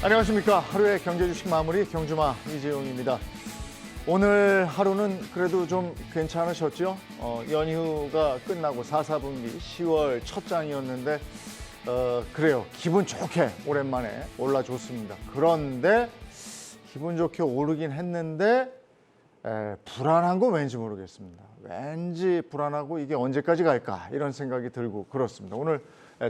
안녕하십니까. 하루의 경제 주식 마무리 경주마 이재용입니다. 오늘 하루는 그래도 좀 괜찮으셨죠? 연휴가 끝나고 4분기 10월 첫 장이었는데 그래요. 기분 좋게 오랜만에 올라줬습니다. 그런데 기분 좋게 오르긴 했는데 불안한 건 왠지 모르겠습니다. 왠지 불안하고 이게 언제까지 갈까 이런 생각이 들고 그렇습니다. 오늘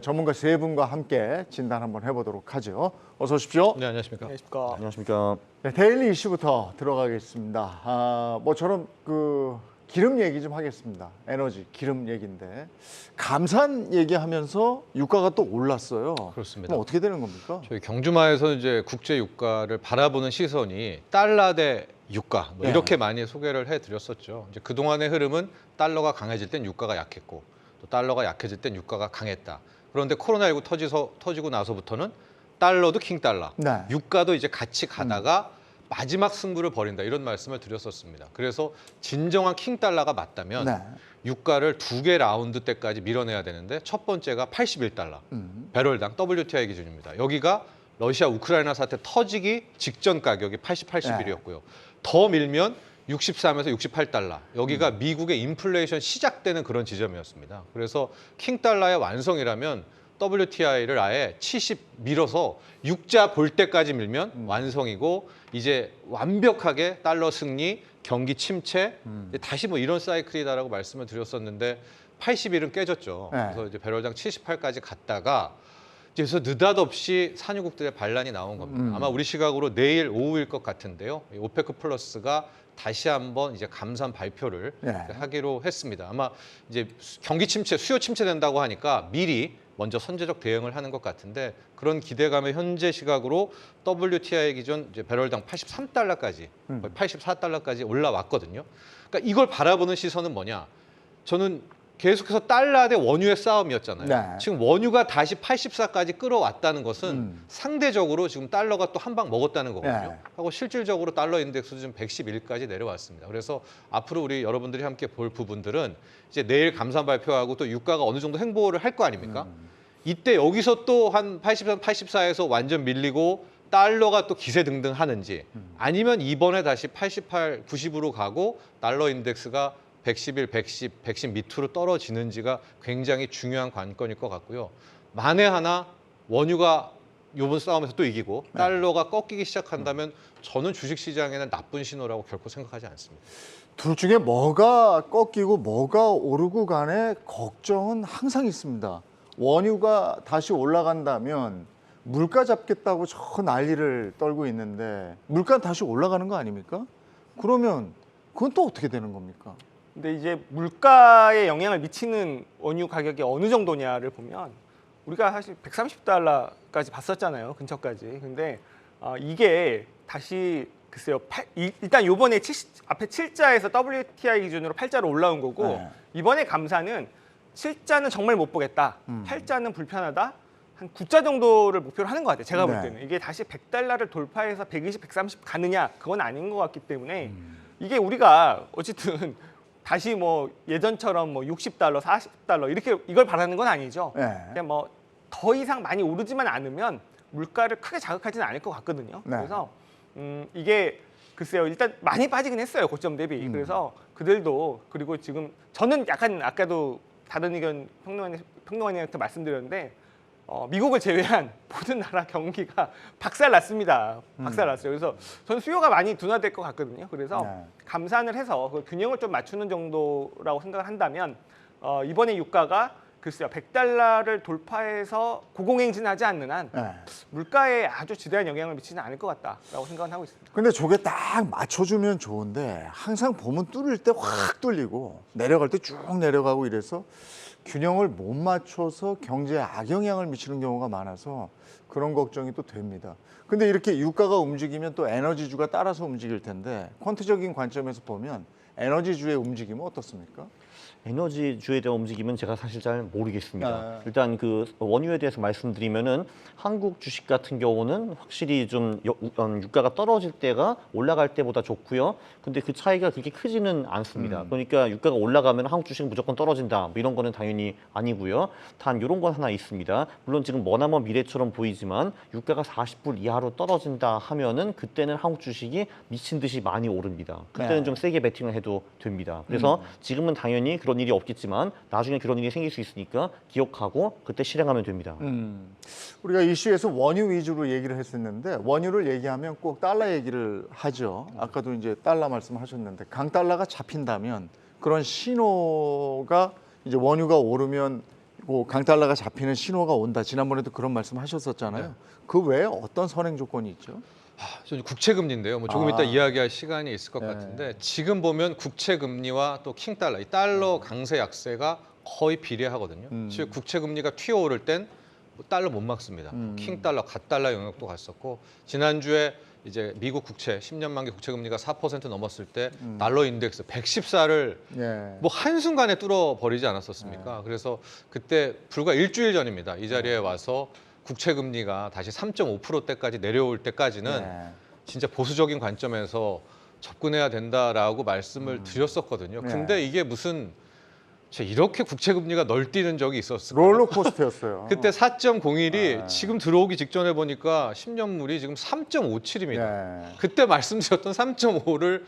전문가 세 분과 함께 진단 한번 해보도록 하죠. 어서 오십시오. 네, 안녕하십니까. 안녕하십니까. 안녕하십니까. 네, 데일리 이슈부터 들어가겠습니다. 모처럼 기름 얘기 좀 하겠습니다. 에너지, 기름 얘기인데 감산 얘기하면서 유가가 또 올랐어요. 그렇습니다. 그럼 어떻게 되는 겁니까? 저희 경주마에서 이제 국제 유가를 바라보는 시선이 달러 대 유가 네. 이렇게 많이 소개를 해드렸었죠. 이제 그 동안의 흐름은 달러가 강해질 땐 유가가 약했고 또 달러가 약해질 땐 유가가 강했다. 그런데 코로나19 터지고 나서부터는 달러도 킹달러, 네. 유가도 이제 같이 가다가 마지막 승부를 벌인다 이런 말씀을 드렸었습니다. 그래서 진정한 킹달러가 맞다면 네. 유가를 2개 라운드 때까지 밀어내야 되는데 첫 번째가 81달러, 배럴당 WTI 기준입니다. 여기가 러시아 우크라이나 사태 터지기 직전 가격이 81이었고요. 더 밀면 63에서 68달러. 여기가 미국의 인플레이션 시작되는 그런 지점이었습니다. 그래서 킹달러의 완성이라면 WTI를 아예 70 밀어서 육자 볼 때까지 밀면 완성이고 이제 완벽하게 달러 승리, 경기 침체, 이제 다시 뭐 이런 사이클이다라고 말씀을 드렸었는데 81은 깨졌죠. 네. 그래서 이제 배럴당 78까지 갔다가 그래서 느닷없이 산유국들의 반란이 나온 겁니다. 아마 우리 시각으로 내일 오후일 것 같은데요. 오페크 플러스가 다시 한번 이제 감산 발표를 네. 하기로 했습니다. 아마 이제 경기 침체, 수요 침체된다고 하니까 미리 먼저 선제적 대응을 하는 것 같은데 그런 기대감에 현재 시각으로 WTI 기준 이제 배럴당 83달러까지, 거의 84달러까지 올라왔거든요. 그러니까 이걸 바라보는 시선은 뭐냐? 저는 계속해서 달러 대 원유의 싸움이었잖아요. 네. 지금 원유가 다시 84까지 끌어왔다는 것은 상대적으로 지금 달러가 또 한 방 먹었다는 거거든요. 네. 하고 실질적으로 달러 인덱스도 지금 111까지 내려왔습니다. 그래서 앞으로 우리 여러분들이 함께 볼 부분들은 이제 내일 감산 발표하고 또 유가가 어느 정도 행보를 할 거 아닙니까? 이때 여기서 또 한 83, 84에서 완전 밀리고 달러가 또 기세등등 하는지 아니면 이번에 다시 88, 90으로 가고 달러 인덱스가 111, 110 밑으로 떨어지는지가 굉장히 중요한 관건일 것 같고요. 만에 하나 원유가 이번 싸움에서 또 이기고 달러가 꺾이기 시작한다면 저는 주식시장에는 나쁜 신호라고 결코 생각하지 않습니다. 둘 중에 뭐가 꺾이고 뭐가 오르고 간에 걱정은 항상 있습니다. 원유가 다시 올라간다면 물가 잡겠다고 저 난리를 떨고 있는데 물가는 다시 올라가는 거 아닙니까? 그러면 그건 또 어떻게 되는 겁니까? 근데 이제 물가에 영향을 미치는 원유 가격이 어느 정도냐를 보면 우리가 사실 130달러까지 봤었잖아요. 근처까지. 근데 이게 다시 글쎄요. 일단 요번에 앞에 7자에서 WTI 기준으로 8자로 올라온 거고 네. 이번에 감사는 7자는 정말 못 보겠다. 8자는 불편하다. 한 9자 정도를 목표로 하는 것 같아요. 제가 볼 네. 때는. 이게 다시 100달러를 돌파해서 120, 130 가느냐 그건 아닌 것 같기 때문에 이게 우리가 어쨌든 다시 뭐 예전처럼 뭐 60달러, 40달러 이렇게 이걸 바라는 건 아니죠. 네. 그냥 뭐 더 이상 많이 오르지만 않으면 물가를 크게 자극하지는 않을 것 같거든요. 네. 그래서 이게 글쎄요. 일단 많이 빠지긴 했어요. 고점 대비. 그래서 그들도 그리고 지금 저는 약간 아까도 다른 의견 평론가님한테 말씀드렸는데 미국을 제외한 모든 나라 경기가 박살났습니다. 박살났어요. 그래서 저는 수요가 많이 둔화될 것 같거든요. 그래서 네. 감산을 해서 그 균형을 좀 맞추는 정도라고 생각을 한다면 이번에 유가가 글쎄요 100달러를 돌파해서 고공행진하지 않는 한 네. 물가에 아주 지대한 영향을 미치지는 않을 것 같다라고 생각은 하고 있습니다. 근데 저게 딱 맞춰주면 좋은데 항상 보면 뚫릴 때 확 뚫리고 내려갈 때 쭉 내려가고 이래서 균형을 못 맞춰서 경제에 악영향을 미치는 경우가 많아서 그런 걱정이 또 됩니다. 근데 이렇게 유가가 움직이면 또 에너지주가 따라서 움직일 텐데 퀀트적인 관점에서 보면 에너지주의 움직임은 어떻습니까? 에너지주에 대한 움직임은 제가 사실 잘 모르겠습니다. 아. 일단 그 원유에 대해서 말씀드리면은 한국 주식 같은 경우는 확실히 좀 유가가 떨어질 때가 올라갈 때보다 좋고요. 근데 그 차이가 그렇게 크지는 않습니다. 그러니까 유가가 올라가면 한국 주식은 무조건 떨어진다. 뭐 이런 거는 당연히 아니고요. 단 이런 건 하나 있습니다. 물론 지금 머나먼 미래처럼 보이지만 유가가 40불 이하로 떨어진다 하면은 그때는 한국 주식이 미친 듯이 많이 오릅니다. 그때는 네. 좀 세게 베팅을 해도 됩니다. 그래서 지금은 당연히 그런 일이 없겠지만 나중에 그런 일이 생길 수 있으니까 기억하고 그때 실행하면 됩니다. 우리가 이슈에서 원유 위주로 얘기를 했었는데 원유를 얘기하면 꼭 달러 얘기를 하죠. 아까도 이제 달러 말씀하셨는데 강달러가 잡힌다면 그런 신호가 이제 원유가 오르면 뭐 강달러가 잡히는 신호가 온다. 지난번에도 그런 말씀하셨었잖아요. 네. 그 외에 어떤 선행 조건이 있죠? 저는 국채 금리인데요. 뭐 조금 아. 이따 이야기할 시간이 있을 것 네. 같은데 지금 보면 국채 금리와 또 킹 달러, 이 달러 강세 약세가 거의 비례하거든요. 즉 국채 금리가 튀어오를 땐 뭐 달러 못 막습니다. 킹 달러, 갓 달러 영역도 갔었고 지난주에 이제 미국 국채 10년 만기 국채 금리가 4% 넘었을 때 달러 인덱스 114를 예. 뭐 한순간에 뚫어 버리지 않았었습니까? 네. 그래서 그때 불과 일주일 전입니다. 이 자리에 와서 국채 금리가 다시 3.5%대까지 내려올 때까지는 네. 진짜 보수적인 관점에서 접근해야 된다라고 말씀을 드렸었거든요. 네. 근데 이게 무슨 이렇게 국채 금리가 널뛰는 적이 있었을까요? 롤러코스터였어요. 그때 4.01이 네. 지금 들어오기 직전에 보니까 10년물이 지금 3.57입니다. 네. 그때 말씀드렸던 3.5를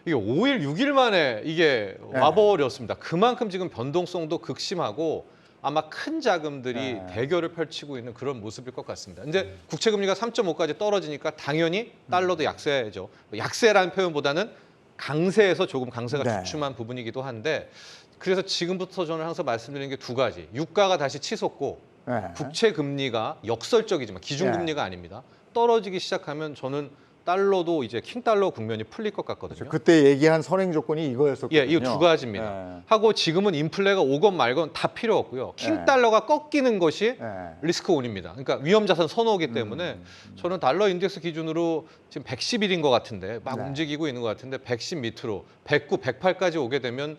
이게 5일, 6일 만에 이게 네. 와버렸습니다. 그만큼 지금 변동성도 극심하고 아마 큰 자금들이 네. 대결을 펼치고 있는 그런 모습일 것 같습니다. 이제 국채 금리가 3.5까지 떨어지니까 당연히 달러도 약세죠. 약세라는 표현보다는 강세에서 조금 강세가 네. 주춤한 부분이기도 한데 그래서 지금부터 저는 항상 말씀드리는 게 두 가지. 유가가 다시 치솟고 네. 국채 금리가 역설적이지만 기준 금리가 아닙니다. 떨어지기 시작하면 저는 달러도 이제 킹 달러 국면이 풀릴 것 같거든요. 그때 얘기한 선행 조건이 이거였었거든요. 예, 이 두 가지입니다. 네. 하고 지금은 인플레가 오건 말건 다 필요 없고요. 킹 네. 달러가 꺾이는 것이 네. 리스크 온입니다. 그러니까 위험 자산 선호이기 때문에 저는 달러 인덱스 기준으로 지금 110일인 것 같은데 막 네. 움직이고 있는 것 같은데 110 밑으로 109, 108까지 오게 되면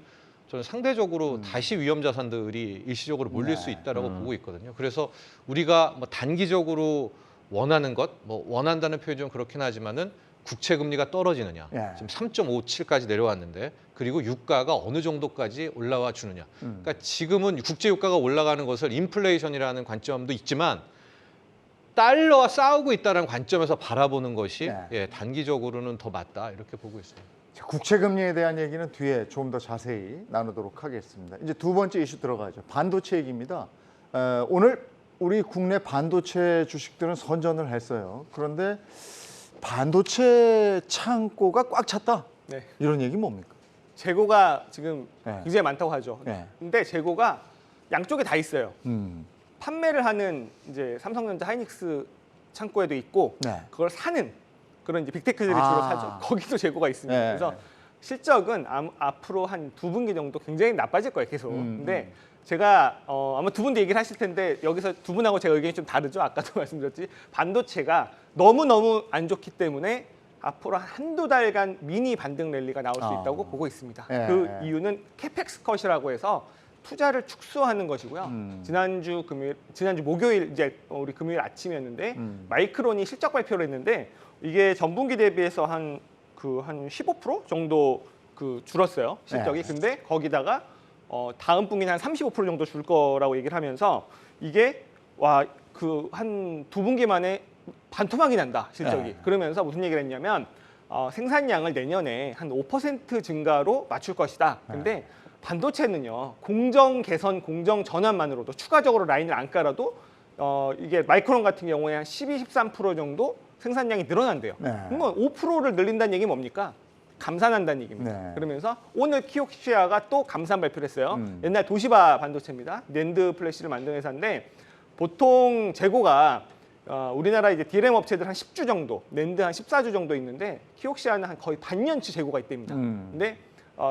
저는 상대적으로 다시 위험 자산들이 일시적으로 몰릴 수 있다라고 보고 있거든요. 그래서 우리가 뭐 단기적으로 원하는 것, 뭐 원한다는 표현이 좀 그렇긴 하지만은 국채 금리가 떨어지느냐, 예. 지금 3.57까지 내려왔는데 그리고 유가가 어느 정도까지 올라와 주느냐. 그러니까 지금은 국제 유가가 올라가는 것을 인플레이션이라는 관점도 있지만 달러와 싸우고 있다는 관점에서 바라보는 것이 네. 예, 단기적으로는 더 맞다 이렇게 보고 있습니다. 자, 국채 금리에 대한 얘기는 뒤에 좀 더 자세히 나누도록 하겠습니다. 이제 두 번째 이슈 들어가죠. 반도체 얘기입니다. 오늘 우리 국내 반도체 주식들은 선전을 했어요. 그런데 반도체 창고가 꽉 찼다. 네. 이런 얘기 뭡니까? 재고가 지금 네. 굉장히 많다고 하죠. 네. 근데 재고가 양쪽에 다 있어요. 음. 판매를 하는 이제 삼성전자 하이닉스 창고에도 있고 네. 그걸 사는 그런 이제 빅테크들이 아. 주로 사죠. 거기도 재고가 있습니다. 네. 그래서 실적은 앞으로 한 2분기 정도 굉장히 나빠질 거예요, 계속. 근데 제가 아마 두 분도 얘기를 하실 텐데 여기서 두 분하고 제 의견이 좀 다르죠. 아까도 말씀드렸지 반도체가 너무너무 안 좋기 때문에 앞으로 한두 달간 미니 반등 랠리가 나올 수 있다고 보고 있습니다. 예. 그 이유는 캐펙스 컷이라고 해서 투자를 축소하는 것이고요. 지난주 목요일 이제 우리 금요일 아침이었는데 마이크론이 실적 발표를 했는데 이게 전분기 대비해서 한 15% 정도 줄었어요, 실적이. 네. 근데 거기다가 다음 분기는 한 35% 정도 줄 거라고 얘기를 하면서 이게 한 두 분기 만에 반토막이 난다, 실적이. 네. 그러면서 무슨 얘기를 했냐면 생산량을 내년에 한 5% 증가로 맞출 것이다. 근데 반도체는요, 공정 개선, 공정 전환만으로도 추가적으로 라인을 안 깔아도 이게 마이크론 같은 경우에 한 12, 13% 정도 생산량이 늘어난대요. 네. 그러면 5%를 늘린다는 얘기는 뭡니까? 감산한다는 얘기입니다. 네. 그러면서 오늘 키옥시아가 또 감산 발표를 했어요. 옛날 도시바 반도체입니다. 낸드 플래시를 만든 회사인데 보통 재고가 우리나라 이제 디램 업체들 한 10주 정도, 낸드 한 14주 정도 있는데 키옥시아는 한 거의 반년치 재고가 있답니다. 근데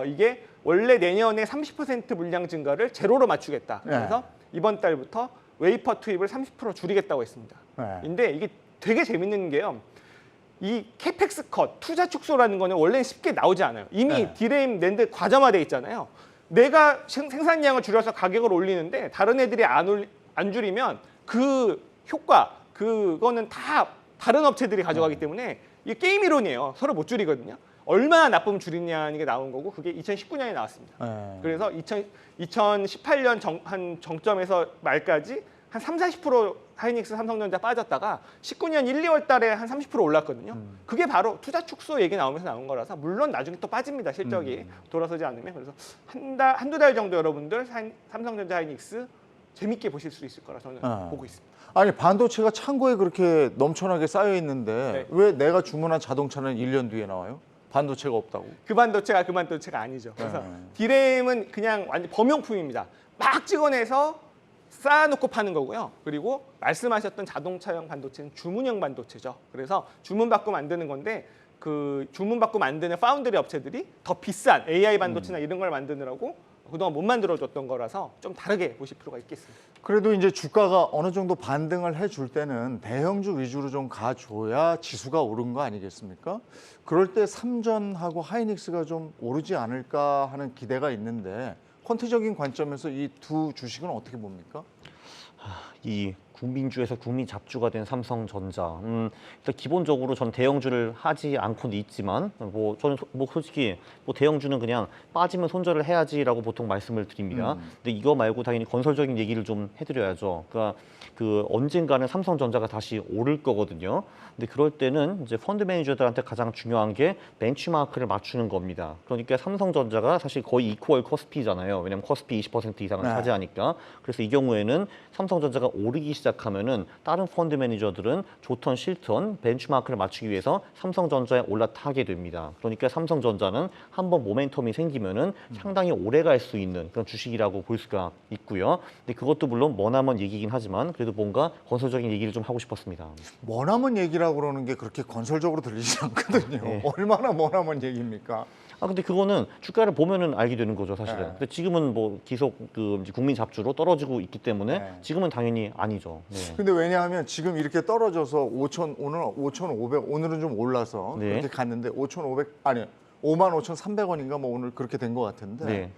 이게 원래 내년에 30% 물량 증가를 제로로 맞추겠다. 네. 그래서 이번 달부터 웨이퍼 투입을 30% 줄이겠다고 했습니다. 네. 근데 이게 되게 재밌는 게요. 이 캐펙스 컷, 투자 축소라는 거는 원래는 쉽게 나오지 않아요. 이미 네. 디램 낸드 과점화돼 있잖아요. 내가 생산량을 줄여서 가격을 올리는데 다른 애들이 안 줄이면 그 효과 그거는 다 다른 업체들이 가져가기 때문에 이게 게임 이론이에요. 서로 못 줄이거든요. 얼마나 나쁘면 줄이냐는 게 나온 거고 그게 2019년에 나왔습니다. 네. 그래서 2018년 한 정점에서 말까지 한 30-40% 하이닉스 삼성전자 빠졌다가 19년 1, 2월 달에 한 30% 올랐거든요. 그게 바로 투자 축소 얘기 나오면서 나온 거라서 물론 나중에 또 빠집니다. 실적이 돌아서지 않으면. 그래서 한두 달 정도 여러분들 삼성전자 하이닉스 재밌게 보실 수 있을 거라 저는 보고 있습니다. 아니 반도체가 창고에 그렇게 넘쳐나게 쌓여 있는데 네. 왜 내가 주문한 자동차는 1년 뒤에 나와요? 반도체가 없다고? 그 반도체가 아니죠. 그래서 네. 디램은 그냥 완전 범용품입니다. 막 찍어내서 쌓아놓고 파는 거고요. 그리고 말씀하셨던 자동차형 반도체는 주문형 반도체죠. 그래서 주문받고 만드는 건데 그 주문받고 만드는 파운드리 업체들이 더 비싼 AI 반도체나 이런 걸 만드느라고 그동안 못 만들어줬던 거라서 좀 다르게 보실 필요가 있겠습니다. 그래도 이제 주가가 어느 정도 반등을 해줄 때는 대형주 위주로 좀 가줘야 지수가 오른 거 아니겠습니까? 그럴 때 삼전하고 하이닉스가 좀 오르지 않을까 하는 기대가 있는데 퀀트적인 관점에서 이 두 주식은 어떻게 봅니까? 이 국민주에서 국민 잡주가 된 삼성전자. 일단 기본적으로 전 대형주를 하지 않고는 있지만 뭐 저는 솔직히 뭐 대형주는 그냥 빠지면 손절을 해야지라고 보통 말씀을 드립니다. 근데 이거 말고 당연히 건설적인 얘기를 좀 해드려야죠. 그러니까 그 언젠가는 삼성전자가 다시 오를 거거든요. 근데 그럴 때는 이제 펀드 매니저들한테 가장 중요한 게 벤치마크를 맞추는 겁니다. 그러니까 삼성전자가 사실 거의 이퀄 코스피잖아요. 왜냐면 코스피 20% 이상을 네. 차지하니까. 그래서 이 경우에는 삼성전자가 오르기 시작하면은 다른 펀드 매니저들은 좋던 싫던 벤치마크를 맞추기 위해서 삼성전자에 올라타게 됩니다. 그러니까 삼성전자는 한번 모멘텀이 생기면은 상당히 오래 갈 수 있는 그런 주식이라고 볼 수가 있고요. 근데 그것도 물론 머나먼 얘기긴 하지만 그래도 뭔가 건설적인 얘기를 좀 하고 싶었습니다. 머나먼 얘기라고 그러는 게 그렇게 건설적으로 들리지 않거든요. 네. 얼마나 머나먼 얘기입니까? 근데 그거는 주가를 보면은 알게 되는 거죠, 사실은. 네. 근데 지금은 뭐 계속 그 이제 국민 잡주로 떨어지고 있기 때문에 네. 지금은 당연히 아니죠. 네. 근데 왜냐하면 지금 이렇게 떨어져서 5천 오늘 5,500 오늘은 좀 올라서 네. 그렇게 갔는데 5,500 아니 55,300원인가 뭐 오늘 그렇게 된 것 같은데 네.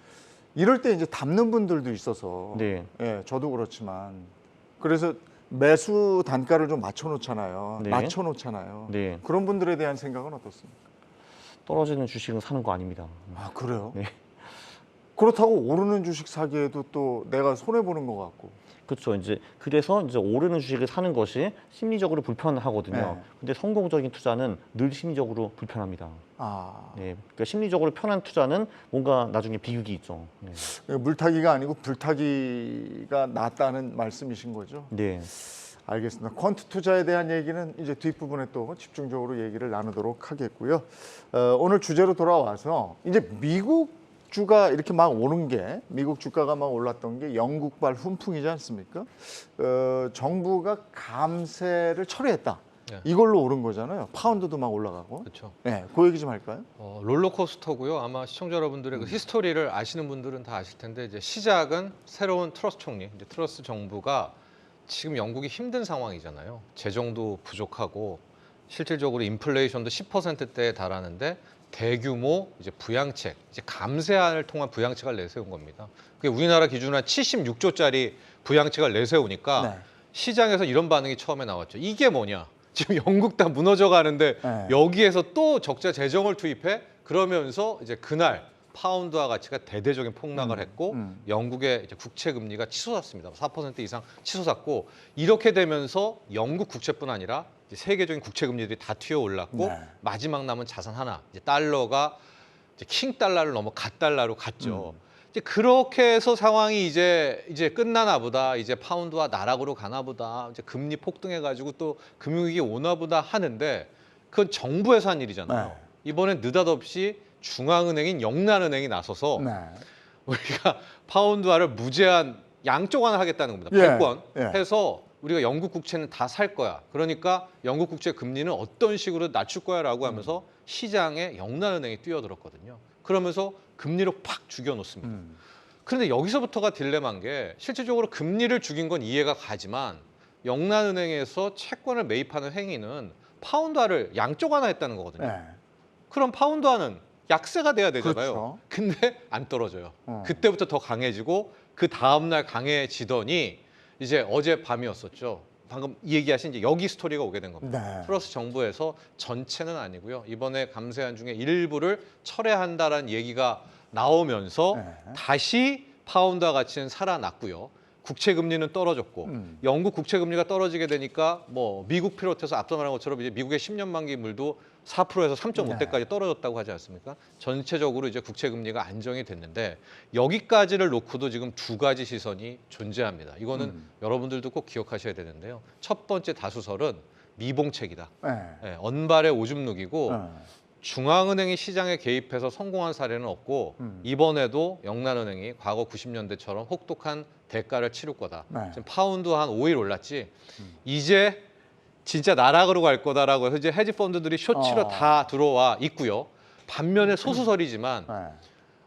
이럴 때 이제 담는 분들도 있어서 네. 예, 저도 그렇지만 그래서 매수 단가를 좀 맞춰놓잖아요. 네. 낮춰놓잖아요. 네. 그런 분들에 대한 생각은 어떻습니까? 떨어지는 주식은 사는 거 아닙니다. 아 그래요? 네. 그렇다고 오르는 주식 사기에도 또 내가 손해 보는 것 같고. 그렇죠. 이제 그래서 이제 오르는 주식을 사는 것이 심리적으로 불편하거든요. 네. 근데 성공적인 투자는 늘 심리적으로 불편합니다. 아 네. 그러니까 심리적으로 편한 투자는 뭔가 나중에 비극이 있죠. 네. 물타기가 아니고 불타기가 낫다는 말씀이신 거죠? 네. 알겠습니다. 퀀트 투자에 대한 얘기는 이제 뒷부분에 또 집중적으로 얘기를 나누도록 하겠고요. 오늘 주제로 돌아와서 이제 미국 주가 이렇게 막 오는 게 미국 주가가 막 올랐던 게 영국발 훈풍이지 않습니까? 정부가 감세를 철회했다. 네. 이걸로 오른 거잖아요. 파운드도 막 올라가고. 그렇죠. 네, 그 얘기 좀 할까요? 롤러코스터고요. 아마 시청자 여러분들의 그 히스토리를 아시는 분들은 다 아실 텐데 이제 시작은 새로운 트러스 총리, 이제 트러스 정부가 지금 영국이 힘든 상황이잖아요. 재정도 부족하고 실질적으로 인플레이션도 10%대에 달하는데 대규모 이제 부양책, 이제 감세안을 통한 부양책을 내세운 겁니다. 그게 우리나라 기준으로 한 76조짜리 부양책을 내세우니까 네. 시장에서 이런 반응이 처음에 나왔죠. 이게 뭐냐? 지금 영국 다 무너져 가는데 네. 여기에서 또 적자 재정을 투입해? 그러면서 이제 그날 파운드화 가치가 대대적인 폭락을 했고 영국의 이제 국채 금리가 치솟았습니다. 4% 이상 치솟았고 이렇게 되면서 영국 국채뿐 아니라 이제 세계적인 국채 금리들이 다 튀어 올랐고 네. 마지막 남은 자산 하나, 이제 달러가 이제 킹 달러를 넘어 갓 달러로 갔죠. 이제 그렇게 해서 상황이 이제 끝나나 보다, 이제 파운드화 나락으로 가나 보다, 이제 금리 폭등해가지고 또 금융위기 오나 보다 하는데 그건 정부에서 한 일이잖아요. 네. 이번엔 느닷없이 중앙은행인 영란은행이 나서서 네. 우리가 파운드화를 무제한 양쪽 하나 하겠다는 겁니다. 예, 100권 예. 해서 우리가 영국 국채는 다 살 거야. 그러니까 영국 국채 금리는 어떤 식으로 낮출 거야라고 하면서 시장에 영란은행이 뛰어들었거든요. 그러면서 금리를 팍 죽여놓습니다. 그런데 여기서부터가 딜레마인 게 실질적으로 금리를 죽인 건 이해가 가지만 영란은행에서 채권을 매입하는 행위는 파운드화를 양쪽 하나 했다는 거거든요. 네. 그럼 파운드화는 약세가 돼야 되잖아요. 그렇죠. 근데 안 떨어져요. 어. 그때부터 더 강해지고 그 다음 날 강해지더니 이제 어제 밤이었었죠. 방금 얘기하신 이제 여기 스토리가 오게 된 겁니다. 네. 플러스 정부에서 전체는 아니고요. 이번에 감세한 중에 일부를 철회한다라는 얘기가 나오면서 네. 다시 파운드와 가치는 살아났고요. 국채 금리는 떨어졌고 영국 국채 금리가 떨어지게 되니까 뭐 미국 비롯해서 앞서 말한 것처럼 이제 미국의 10년 만기 물도 4%에서 3.5대까지 떨어졌다고 하지 않습니까? 전체적으로 이제 국채 금리가 안정이 됐는데 여기까지를 놓고도 지금 두 가지 시선이 존재합니다. 이거는 여러분들도 꼭 기억하셔야 되는데요. 첫 번째 다수설은 미봉책이다. 네. 예, 언발의 오줌 누기고 네. 중앙은행이 시장에 개입해서 성공한 사례는 없고 이번에도 영란은행이 과거 90년대처럼 혹독한 대가를 치를 거다. 네. 지금 파운드 한 5일 올랐지. 이제 진짜 나락으로 갈 거다라고 해서 이제 헤지 펀드들이 쇼치로 다 들어와 있고요. 반면에 소수설이지만 네.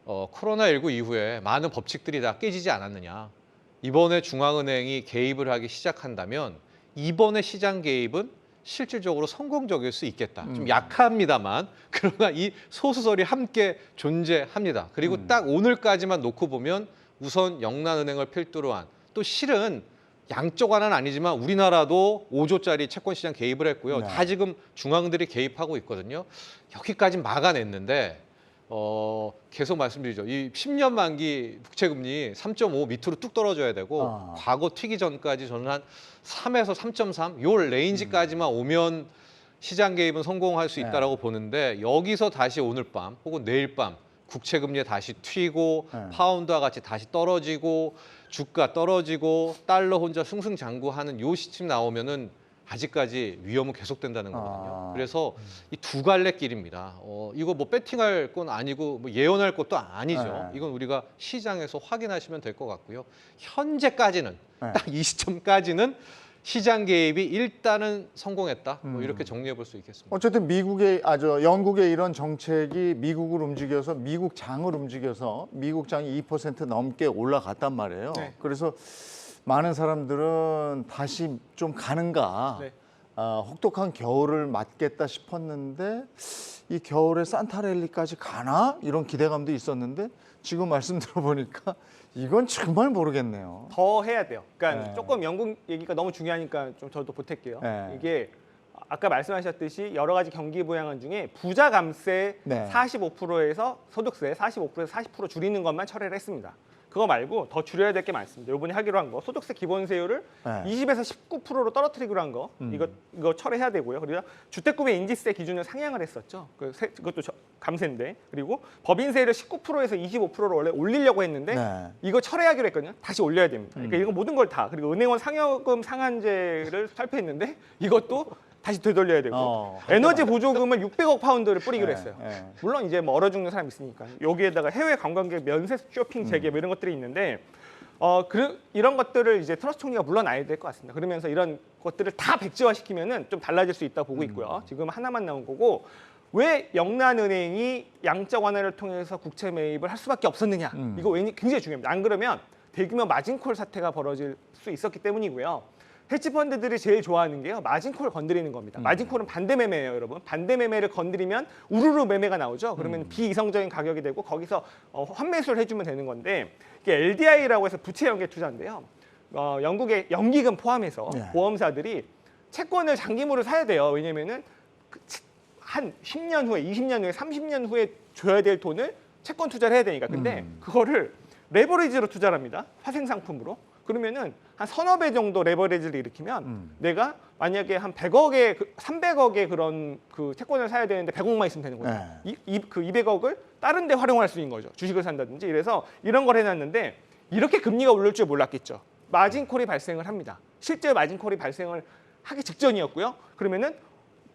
코로나19 이후에 많은 법칙들이 다 깨지지 않았느냐. 이번에 중앙은행이 개입을 하기 시작한다면 이번에 시장 개입은 실질적으로 성공적일 수 있겠다. 좀 약합니다만 그러나 이 소수설이 함께 존재합니다. 그리고 딱 오늘까지만 놓고 보면 우선 영란은행을 필두로 한 또 실은 양쪽 하나는 아니지만 우리나라도 5조짜리 채권 시장 개입을 했고요. 네. 다 지금 중앙들이 개입하고 있거든요. 여기까지 막아냈는데 계속 말씀드리죠. 이 10년 만기 국채 금리 3.5 밑으로 뚝 떨어져야 되고 과거 튀기 전까지 저는 한 3에서 3.3 요 레인지까지만 오면 시장 개입은 성공할 수 있다라고 보는데 여기서 다시 오늘 밤 혹은 내일 밤 국채 금리 다시 튀고 파운드와 같이 다시 떨어지고 주가 떨어지고 달러 혼자 승승장구하는 요 시점 나오면은 아직까지 위험은 계속된다는 거거든요. 그래서 이 두 갈래 길입니다. 이거 뭐 배팅할 건 아니고 뭐 예언할 것도 아니죠. 이건 우리가 시장에서 확인하시면 될 것 같고요. 현재까지는 딱 이 시점까지는 시장 개입이 일단은 성공했다. 뭐 이렇게 정리해 볼 수 있겠습니다. 어쨌든 영국의 이런 정책이 미국을 움직여서 미국 장을 움직여서 미국 장이 2% 넘게 올라갔단 말이에요. 네. 그래서 많은 사람들은 다시 좀 가는가, 네. 혹독한 겨울을 맞겠다 싶었는데 이 겨울에 산타랠리까지 가나 이런 기대감도 있었는데 지금 말씀 들어보니까 이건 정말 모르겠네요. 더 해야 돼요. 그러니까 네. 조금 영국 얘기가 너무 중요하니까 좀 저도 보탤게요. 네. 이게 아까 말씀하셨듯이 여러 가지 경기 부양안 중에 부자 감세 네. 45%에서 소득세 45%에서 40% 줄이는 것만 철회를 했습니다. 그거 말고 더 줄여야 될 게 많습니다. 이번에 하기로 한 거 소득세 기본세율을 네. 20에서 19%로 떨어뜨리기로 한 거 이거 철회해야 되고요. 그리고 주택구매 인지세 기준을 상향을 했었죠. 그것도 감세인데 그리고 법인세를 19%에서 25%로 원래 올리려고 했는데 네. 이거 철회하기로 했거든요. 다시 올려야 됩니다. 그러니까 이거 모든 걸 다 그리고 은행원 상여금 상한제를 살펴했는데 이것도 다시 되돌려야 되고 에너지 보조금을 600억 파운드를 뿌리기로 했어요. 물론 이제 뭐 얼어 죽는 사람 있으니까 여기에다가 해외 관광객 면세 쇼핑 재개 뭐 이런 것들이 있는데 이런 것들을 이제 트러스 총리가 물러나야 될 것 같습니다. 그러면서 이런 것들을 다 백지화시키면은 좀 달라질 수 있다 보고 있고요. 지금 하나만 나온 거고 왜 영란은행이 양적 완화를 통해서 국채 매입을 할 수밖에 없었느냐 이거 굉장히 중요합니다. 안 그러면 대규모 마진콜 사태가 벌어질 수 있었기 때문이고요. 헤지펀드들이 제일 좋아하는 게요. 마진콜을 건드리는 겁니다. 마진콜은 반대 매매예요, 여러분. 반대 매매를 건드리면 우르르 매매가 나오죠. 그러면 비이성적인 가격이 되고 거기서 환매수를 해주면 되는 건데 이게 LDI라고 해서 부채 연계 투자인데요. 영국의 연기금 포함해서 보험사들이 채권을 장기물을 사야 돼요. 왜냐면은 한 10년 후에, 20년 후에, 30년 후에 줘야 될 돈을 채권 투자를 해야 되니까. 근데 그거를 레버리지로 투자를 합니다. 파생 상품으로. 그러면은 한 서너 배 정도 레버리지를 일으키면 내가 만약에 한 100억에 300억의 그런 그 채권을 사야 되는데 100억만 있으면 되는 거죠. 그 200억을 다른 데 활용할 수 있는 거죠. 주식을 산다든지. 그래서 이런 걸 해놨는데 이렇게 금리가 오를 줄 몰랐겠죠. 마진콜이 발생을 합니다. 실제 마진콜이 발생을 하기 직전이었고요. 그러면은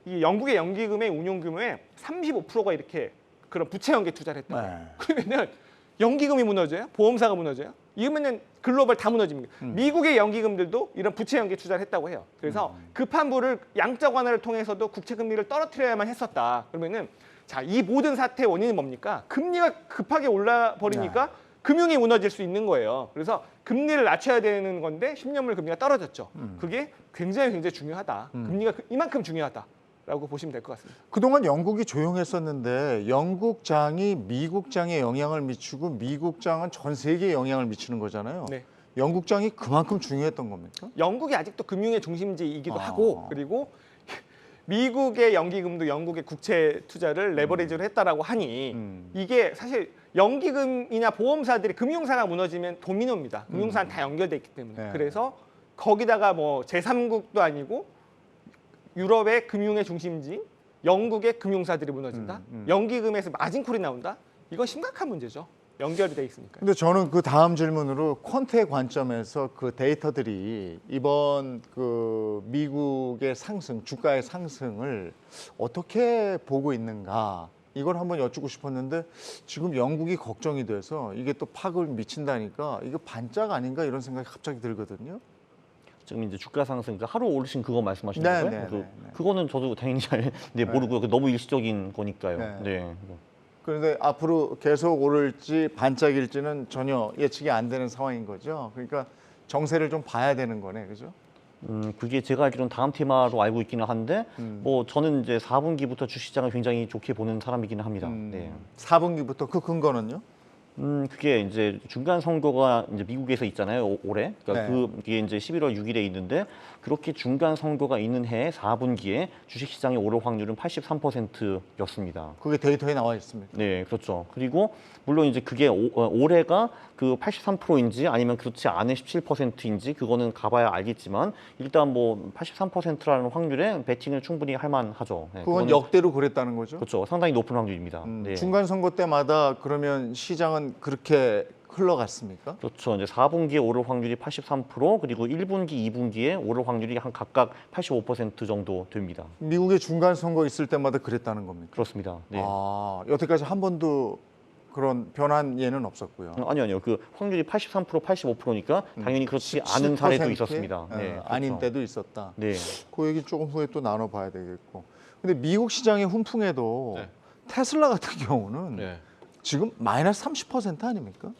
이 영국의 연기금의 운용규모의 35%가 이렇게 그런 부채 연계 투자를 했다. 그러면은 연기금이 무너져요? 보험사가 무너져요? 이러면은 글로벌 다 무너집니다. 미국의 연기금들도 이런 부채 연계 투자를 했다고 해요. 그래서 급한 불을 양적 완화를 통해서도 국채 금리를 떨어뜨려야만 했었다. 그러면은 자, 이 모든 사태의 원인은 뭡니까? 금리가 급하게 올라 버리니까 금융이 무너질 수 있는 거예요. 그래서 금리를 낮춰야 되는 건데 10년물 금리가 떨어졌죠. 그게 굉장히 중요하다. 금리가 이만큼 중요하다. 라고 보시면 될 것 같습니다. 그동안 영국이 조용했었는데 영국장이 미국장에 영향을 미치고 미국장은 전 세계에 영향을 미치는 거잖아요. 네. 영국장이 그만큼 중요했던 겁니까? 영국이 아직도 금융의 중심지이기도 아. 하고 그리고 미국의 연기금도 영국의 국채 투자를 레버리지로 했다라고 하니 이게 사실 연기금이나 보험사들이 금융사가 무너지면 도미노입니다. 금융사는 다 연결돼 있기 때문에. 네. 그래서 거기다가 뭐 제3국도 아니고 유럽의 금융의 중심지 영국의 금융사들이 무너진다. 연기금에서 마진콜이 나온다. 이건 심각한 문제죠. 연결이 돼 있으니까. 근데 저는 그 다음 질문으로 퀀트의 관점에서 그 데이터들이 이번 그 미국의 상승, 주가의 상승을 어떻게 보고 있는가 이걸 한번 여쭙고 싶었는데 지금 영국이 걱정이 돼서 이게 또 파급을 미친다니까 이거 반짝 아닌가 이런 생각이 갑자기 들거든요. 지금 이제 주가 상승, 그러니까 하루 오르신 그거 말씀하시는 네, 거예요? 네, 네, 네. 그거는 저도 당연히 잘 모르고요. 너무 일시적인 거니까요. 네. 네. 그런데 앞으로 계속 오를지 반짝일지는 전혀 예측이 안 되는 상황인 거죠. 그러니까 정세를 좀 봐야 되는 거네, 그죠? 그게 제가 알기로는 다음 테마로 알고 있기는 한데, 뭐 저는 이제 4분기부터 주시장을 굉장히 좋게 보는 사람이기는 합니다. 네. 4분기부터 그 근거는요? 그게 이제 중간 선거가 이제 미국에서 있잖아요, 올해. 그러니까 네. 그게 이제 11월 6일에 있는데 그렇게 중간 선거가 있는 해 4분기에 주식시장이 오를 확률은 83%였습니다. 그게 데이터에 나와 있습니다. 네, 그렇죠. 그리고 물론 이제 그게 올해가 그 83%인지 아니면 그렇지 않은 17%인지 그거는 가봐야 알겠지만 일단 뭐 83%라는 확률에 베팅을 충분히 할 만하죠. 네, 그건 그거는 역대로 그랬다는 거죠? 그렇죠. 상당히 높은 확률입니다. 네. 중간 선거 때마다 그러면 시장은 그렇게 흘러갔습니까? 그렇죠. 이제 4분기에 오를 확률이 83% 그리고 1분기, 2분기에 오를 확률이 한 각각 85% 정도 됩니다. 미국의 중간 선거 있을 때마다 그랬다는 겁니까? 그렇습니다. 네. 아, 여태까지 한 번도 그런 변한 예는 없었고요. 아니요. 그 확률이 83%, 85%니까 당연히 그렇지 않은 사례도 17%? 있었습니다. 네, 그렇죠. 아닌 때도 있었다. 네. 그 얘기 조금 후에 또 나눠봐야 되겠고. 근데 미국 시장의 훈풍에도 네. 테슬라 같은 경우는 네. 지금 마이너스 30% 아닙니까?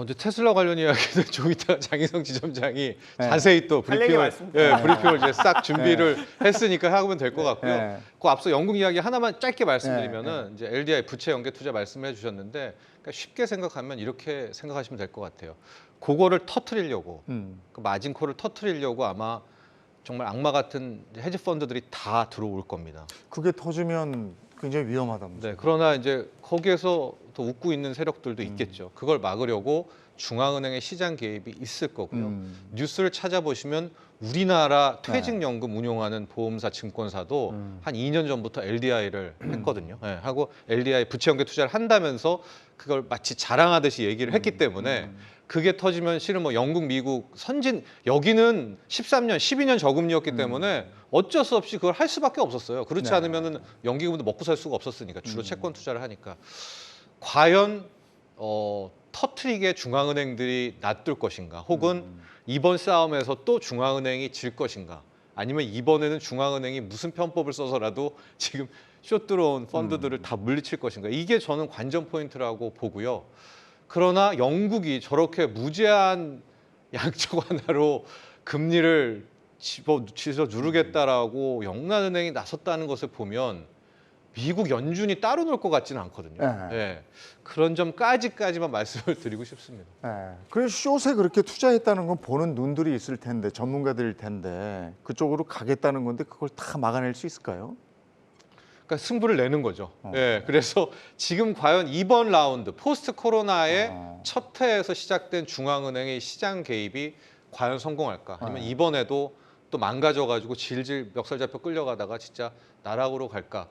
이제 테슬라 관련 이야기는 좀 이따 장희성 지점장이 네. 자세히 또 할 얘기 브리핑을, 많습니다. 브리핑을 이제 싹 준비를 했으니까 하면 될 것 같고요. 네. 그 앞서 영국 이야기 하나만 짧게 말씀드리면은 이제 LDI 부채 연계 투자 말씀해 주셨는데 그러니까 쉽게 생각하면 이렇게 생각하시면 될 것 같아요. 그거를 터트리려고 그 마진콜을 터트리려고 아마 정말 악마 같은 헤지 펀드들이 다 들어올 겁니다. 그게 터지면 굉장히 위험하답니다. 네, 그러나 이제 거기에서 더 웃고 있는 세력들도 있겠죠. 그걸 막으려고 중앙은행의 시장 개입이 있을 거고요. 뉴스를 찾아보시면 우리나라 퇴직연금 운용하는 보험사, 증권사도 한 2년 전부터 LDI를 했거든요. 네, 하고 LDI 부채연계 투자를 한다면서 그걸 마치 자랑하듯이 얘기를 했기 때문에 그게 터지면 실은 뭐 영국, 미국 선진 여기는 13년, 12년 저금리였기 때문에 어쩔 수 없이 그걸 할 수밖에 없었어요. 그렇지 네. 않으면은 연기금도 먹고 살 수가 없었으니까 주로 채권 투자를 하니까 과연 터트리게 중앙은행들이 놔둘 것인가, 혹은 이번 싸움에서 또 중앙은행이 질 것인가, 아니면 이번에는 중앙은행이 무슨 편법을 써서라도 지금 숏 들어온 펀드들을 다 물리칠 것인가, 이게 저는 관전 포인트라고 보고요. 그러나 영국이 저렇게 무제한 양적 완화로 금리를 집어 누르겠다라고 영란은행이 나섰다는 것을 보면 미국 연준이 따로 놀 것 같지는 않거든요. 네. 예. 그런 점까지만 말씀을 드리고 싶습니다. 네. 그래서 숏에 그렇게 투자했다는 건 보는 눈들이 있을 텐데, 전문가들일 텐데 그쪽으로 가겠다는 건데 그걸 다 막아낼 수 있을까요? 그러니까 승부를 내는 거죠. 예. 그래서 지금 과연 이번 라운드 포스트 코로나의 첫 해에서 시작된 중앙은행의 시장 개입이 과연 성공할까? 아니면 이번에도 또 망가져가지고 질질 멱살 잡혀 끌려가다가 진짜 나락으로 갈까?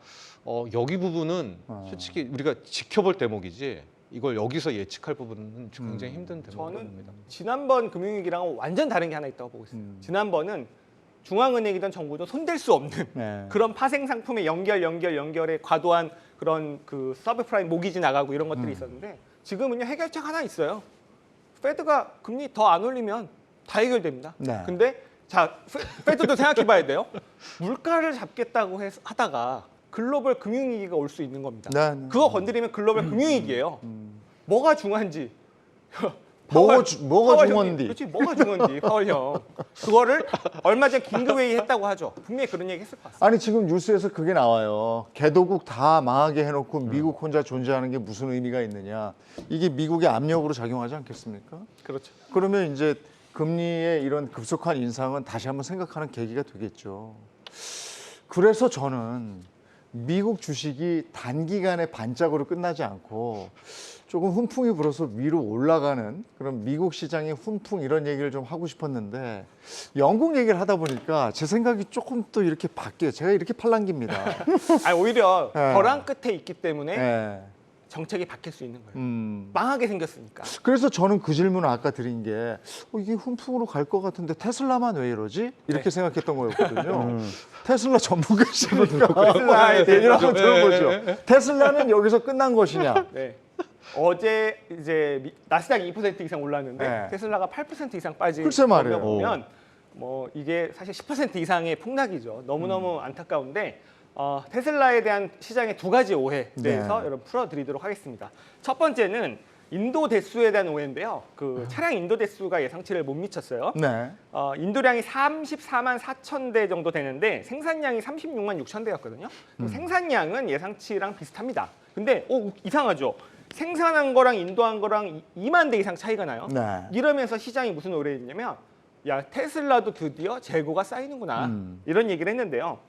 여기 부분은 솔직히 우리가 지켜볼 대목이지 이걸 여기서 예측할 부분은 굉장히 힘든 대목입니다. 저는 지난번 금융위기랑은 완전 다른 게 하나 있다고 보고 있습니다. 지난번은 중앙은행이든 정부든 손댈 수 없는 네. 그런 파생 상품의 연결에 과도한 그런 그 서브프라임 모기지 나가고 이런 것들이 있었는데 지금은요 해결책 하나 있어요. 페드가 금리 더 안 올리면 다 해결됩니다. 네. 근데 자 페드도 생각해봐야 돼요. 물가를 잡겠다고 하다가 글로벌 금융위기가 올 수 있는 겁니다. 네, 네. 그거 건드리면 글로벌 금융위기예요. 뭐가 중요한지 뭐가 파월형이- 중원디? 그렇지, 뭐가 중원디, 파월형. 그거를 얼마 전 긴급회의 했다고 하죠. 분명히 그런 얘기 했을 것 같습니다. 아니 지금 뉴스에서 그게 나와요. 개도국 다 망하게 해놓고 미국 혼자 존재하는 게 무슨 의미가 있느냐. 이게 미국의 압력으로 작용하지 않겠습니까? 그렇죠. 그러면 이제 금리의 이런 급속한 인상은 다시 한번 생각하는 계기가 되겠죠. 그래서 저는 미국 주식이 단기간에 반짝으로 끝나지 않고 조금 훈풍이 불어서 위로 올라가는 그런 미국 시장의 훈풍 이런 얘기를 좀 하고 싶었는데 영국 얘기를 하다 보니까 제 생각이 조금 또 이렇게 바뀌어요. 제가 이렇게 팔랑깁니다. 아니, 오히려 네. 벼랑 끝에 있기 때문에 네. 정책이 바뀔 수 있는 거예요. 음. 망하게 생겼으니까. 그래서 저는 그 질문을 아까 드린 게 이게 훈풍으로 갈 것 같은데 테슬라만 왜 이러지? 이렇게 네. 생각했던 거였거든요. 테슬라 전문가시니까 테슬라에 대해서 얘기를 한번 들어보죠. 테슬라는 여기서 끝난 것이냐? 네. 어제 이제 나스닥이 2% 이상 올랐는데 네. 테슬라가 8% 이상 빠진 글쎄 말이에요. 거 보면 뭐 이게 사실 10% 이상의 폭락이죠. 너무너무 안타까운데 테슬라에 대한 시장의 두 가지 오해에 대해서 네. 여러분 풀어드리도록 하겠습니다. 첫 번째는 인도 대수에 대한 오해인데요. 그 차량 인도 대수가 예상치를 못 미쳤어요. 네. 인도량이 34만 4천 대 정도 되는데 생산량이 36만 6천 대였거든요. 생산량은 예상치랑 비슷합니다. 근데 이상하죠. 생산한 거랑 인도한 거랑 2만 대 이상 차이가 나요. 네. 이러면서 시장이 무슨 오해였냐면 야, 테슬라도 드디어 재고가 쌓이는구나. 이런 얘기를 했는데요.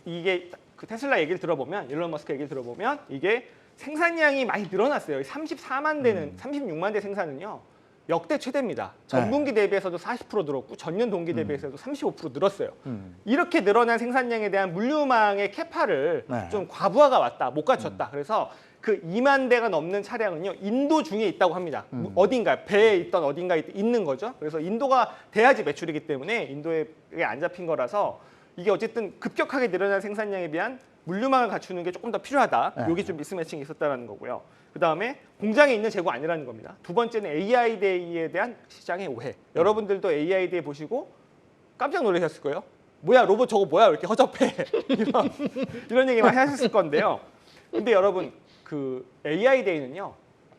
이게 그 테슬라 얘기를 들어보면 일론 머스크 얘기를 들어보면 이게 생산량이 많이 늘어났어요. 34만 대는 36만 대 생산은요. 역대 최대입니다. 전분기 대비해서도 40% 늘었고 전년 동기 대비해서도 35% 늘었어요. 이렇게 늘어난 생산량에 대한 물류망의 캐파를 네. 좀 과부하가 왔다, 못 갖췄다. 그래서 그 2만 대가 넘는 차량은요 인도 중에 있다고 합니다. 어딘가 배에 있던 어딘가에 있는 거죠. 그래서 인도가 돼야지 매출이기 때문에 인도에 안 잡힌 거라서 이게 어쨌든 급격하게 늘어난 생산량에 비한 물류망을 갖추는 게 조금 더 필요하다. 네. 여기 좀 미스매칭이 있었다라는 거고요. 그 다음에 공장에 있는 재고 아니라는 겁니다. 두 번째는 AI 데이에 대한 시장의 오해. 여러분들도 AI 데이 보시고 깜짝 놀라셨을 거예요. 뭐야 로봇 저거 뭐야 왜 이렇게 허접해 이런 얘기 많이 하셨을 건데요. 근데 여러분 그 AI 데이는요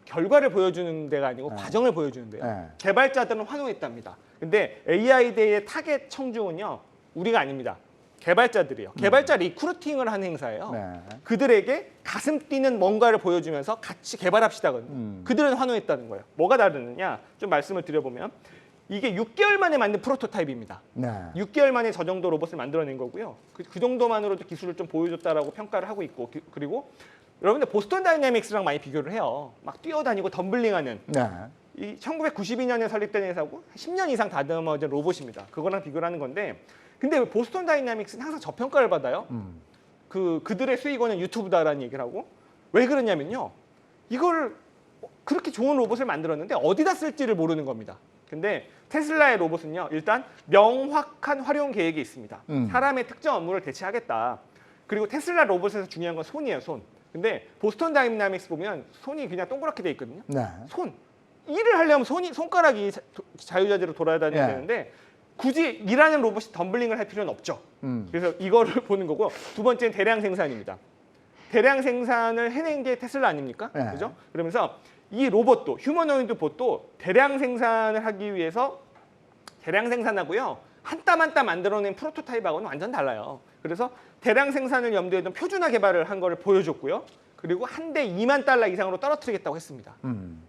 결과를 보여주는 데가 아니고 과정을 보여주는 데요. 네. 개발자들은 환호했답니다. 근데 AI 데이의 타겟 청중은요 우리가 아닙니다. 개발자들이요. 개발자 리크루팅을 하는 행사예요. 네. 그들에게 가슴 뛰는 뭔가를 보여주면서 같이 개발합시다거든요. 그들은 환호했다는 거예요. 뭐가 다르느냐? 좀 말씀을 드려보면 이게 6개월 만에 만든 프로토타입입니다. 네. 6개월 만에 저 정도 로봇을 만들어낸 거고요. 그 정도만으로도 기술을 좀 보여줬다라고 평가를 하고 있고 그리고 여러분들 보스턴 다이내믹스랑 많이 비교를 해요. 막 뛰어다니고 덤블링하는 네. 이 1992년에 설립된 회사고 10년 이상 다듬어진 로봇입니다. 그거랑 비교를 하는 건데 근데 왜 보스턴 다이내믹스는 항상 저평가를 받아요. 그들의 수익원은 유튜브다라는 얘기를 하고 왜 그러냐면요. 이걸 그렇게 좋은 로봇을 만들었는데 어디다 쓸지를 모르는 겁니다. 근데 테슬라의 로봇은요. 일단 명확한 활용 계획이 있습니다. 사람의 특정 업무를 대체하겠다. 그리고 테슬라 로봇에서 중요한 건 손이에요. 손. 근데 보스턴 다이내믹스 보면 손이 그냥 동그랗게 돼 있거든요. 네. 손. 일을 하려면 손가락이 자유자재로 돌아다녀야 네. 되는데 굳이 일하는 로봇이 덤블링을 할 필요는 없죠. 그래서 이거를 보는 거고 두 번째는 대량 생산입니다. 대량 생산을 해낸 게 테슬라 아닙니까? 네. 그죠? 그러면서 이 로봇도 휴머노이드 봇도 대량 생산을 하기 위해서 대량 생산하고요. 한 땀 한 땀 만들어낸 프로토타입하고는 완전 달라요. 그래서 대량 생산을 염두에 둔 표준화 개발을 한 거를 보여줬고요. 그리고 한 대 2만 달러 이상으로 떨어뜨리겠다고 했습니다.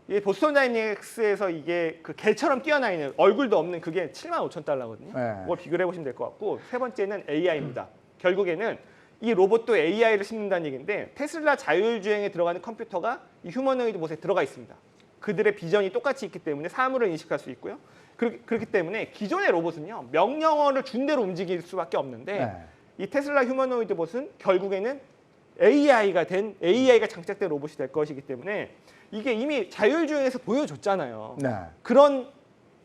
이 보스턴 다이내믹스에서 이게 그 개처럼 뛰어나 있는 얼굴도 없는 그게 7만 5천 달러거든요. 네. 그걸 비교를 해보시면 될 것 같고 세 번째는 AI입니다. 결국에는 이 로봇도 AI를 심는다는 얘기인데 테슬라 자율주행에 들어가는 컴퓨터가 이 휴머노이드 봇에 들어가 있습니다. 그들의 비전이 똑같이 있기 때문에 사물을 인식할 수 있고요. 그렇기 때문에 기존의 로봇은요 명령어를 준 대로 움직일 수밖에 없는데 네. 이 테슬라 휴머노이드 봇은 결국에는 AI가 장착된 로봇이 될 것이기 때문에 이게 이미 자율주행에서 보여줬잖아요. 네. 그런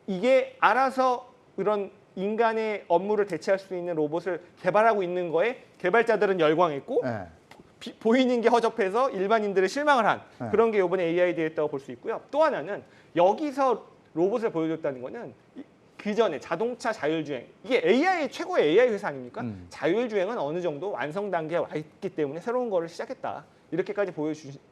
이게 알아서 그런 인간의 업무를 대체할 수 있는 로봇을 개발하고 있는 거에 개발자들은 열광했고 네. 보이는 게 허접해서 일반인들을 실망을 한 네. 그런 게 이번에 AI 되었다고 볼 수 있고요. 또 하나는 여기서 로봇을 보여줬다는 거는 그 전에 자동차 자율주행 이게 최고의 AI 회사 아닙니까? 자율주행은 어느 정도 완성 단계에 와 있기 때문에 새로운 거를 시작했다. 이렇게까지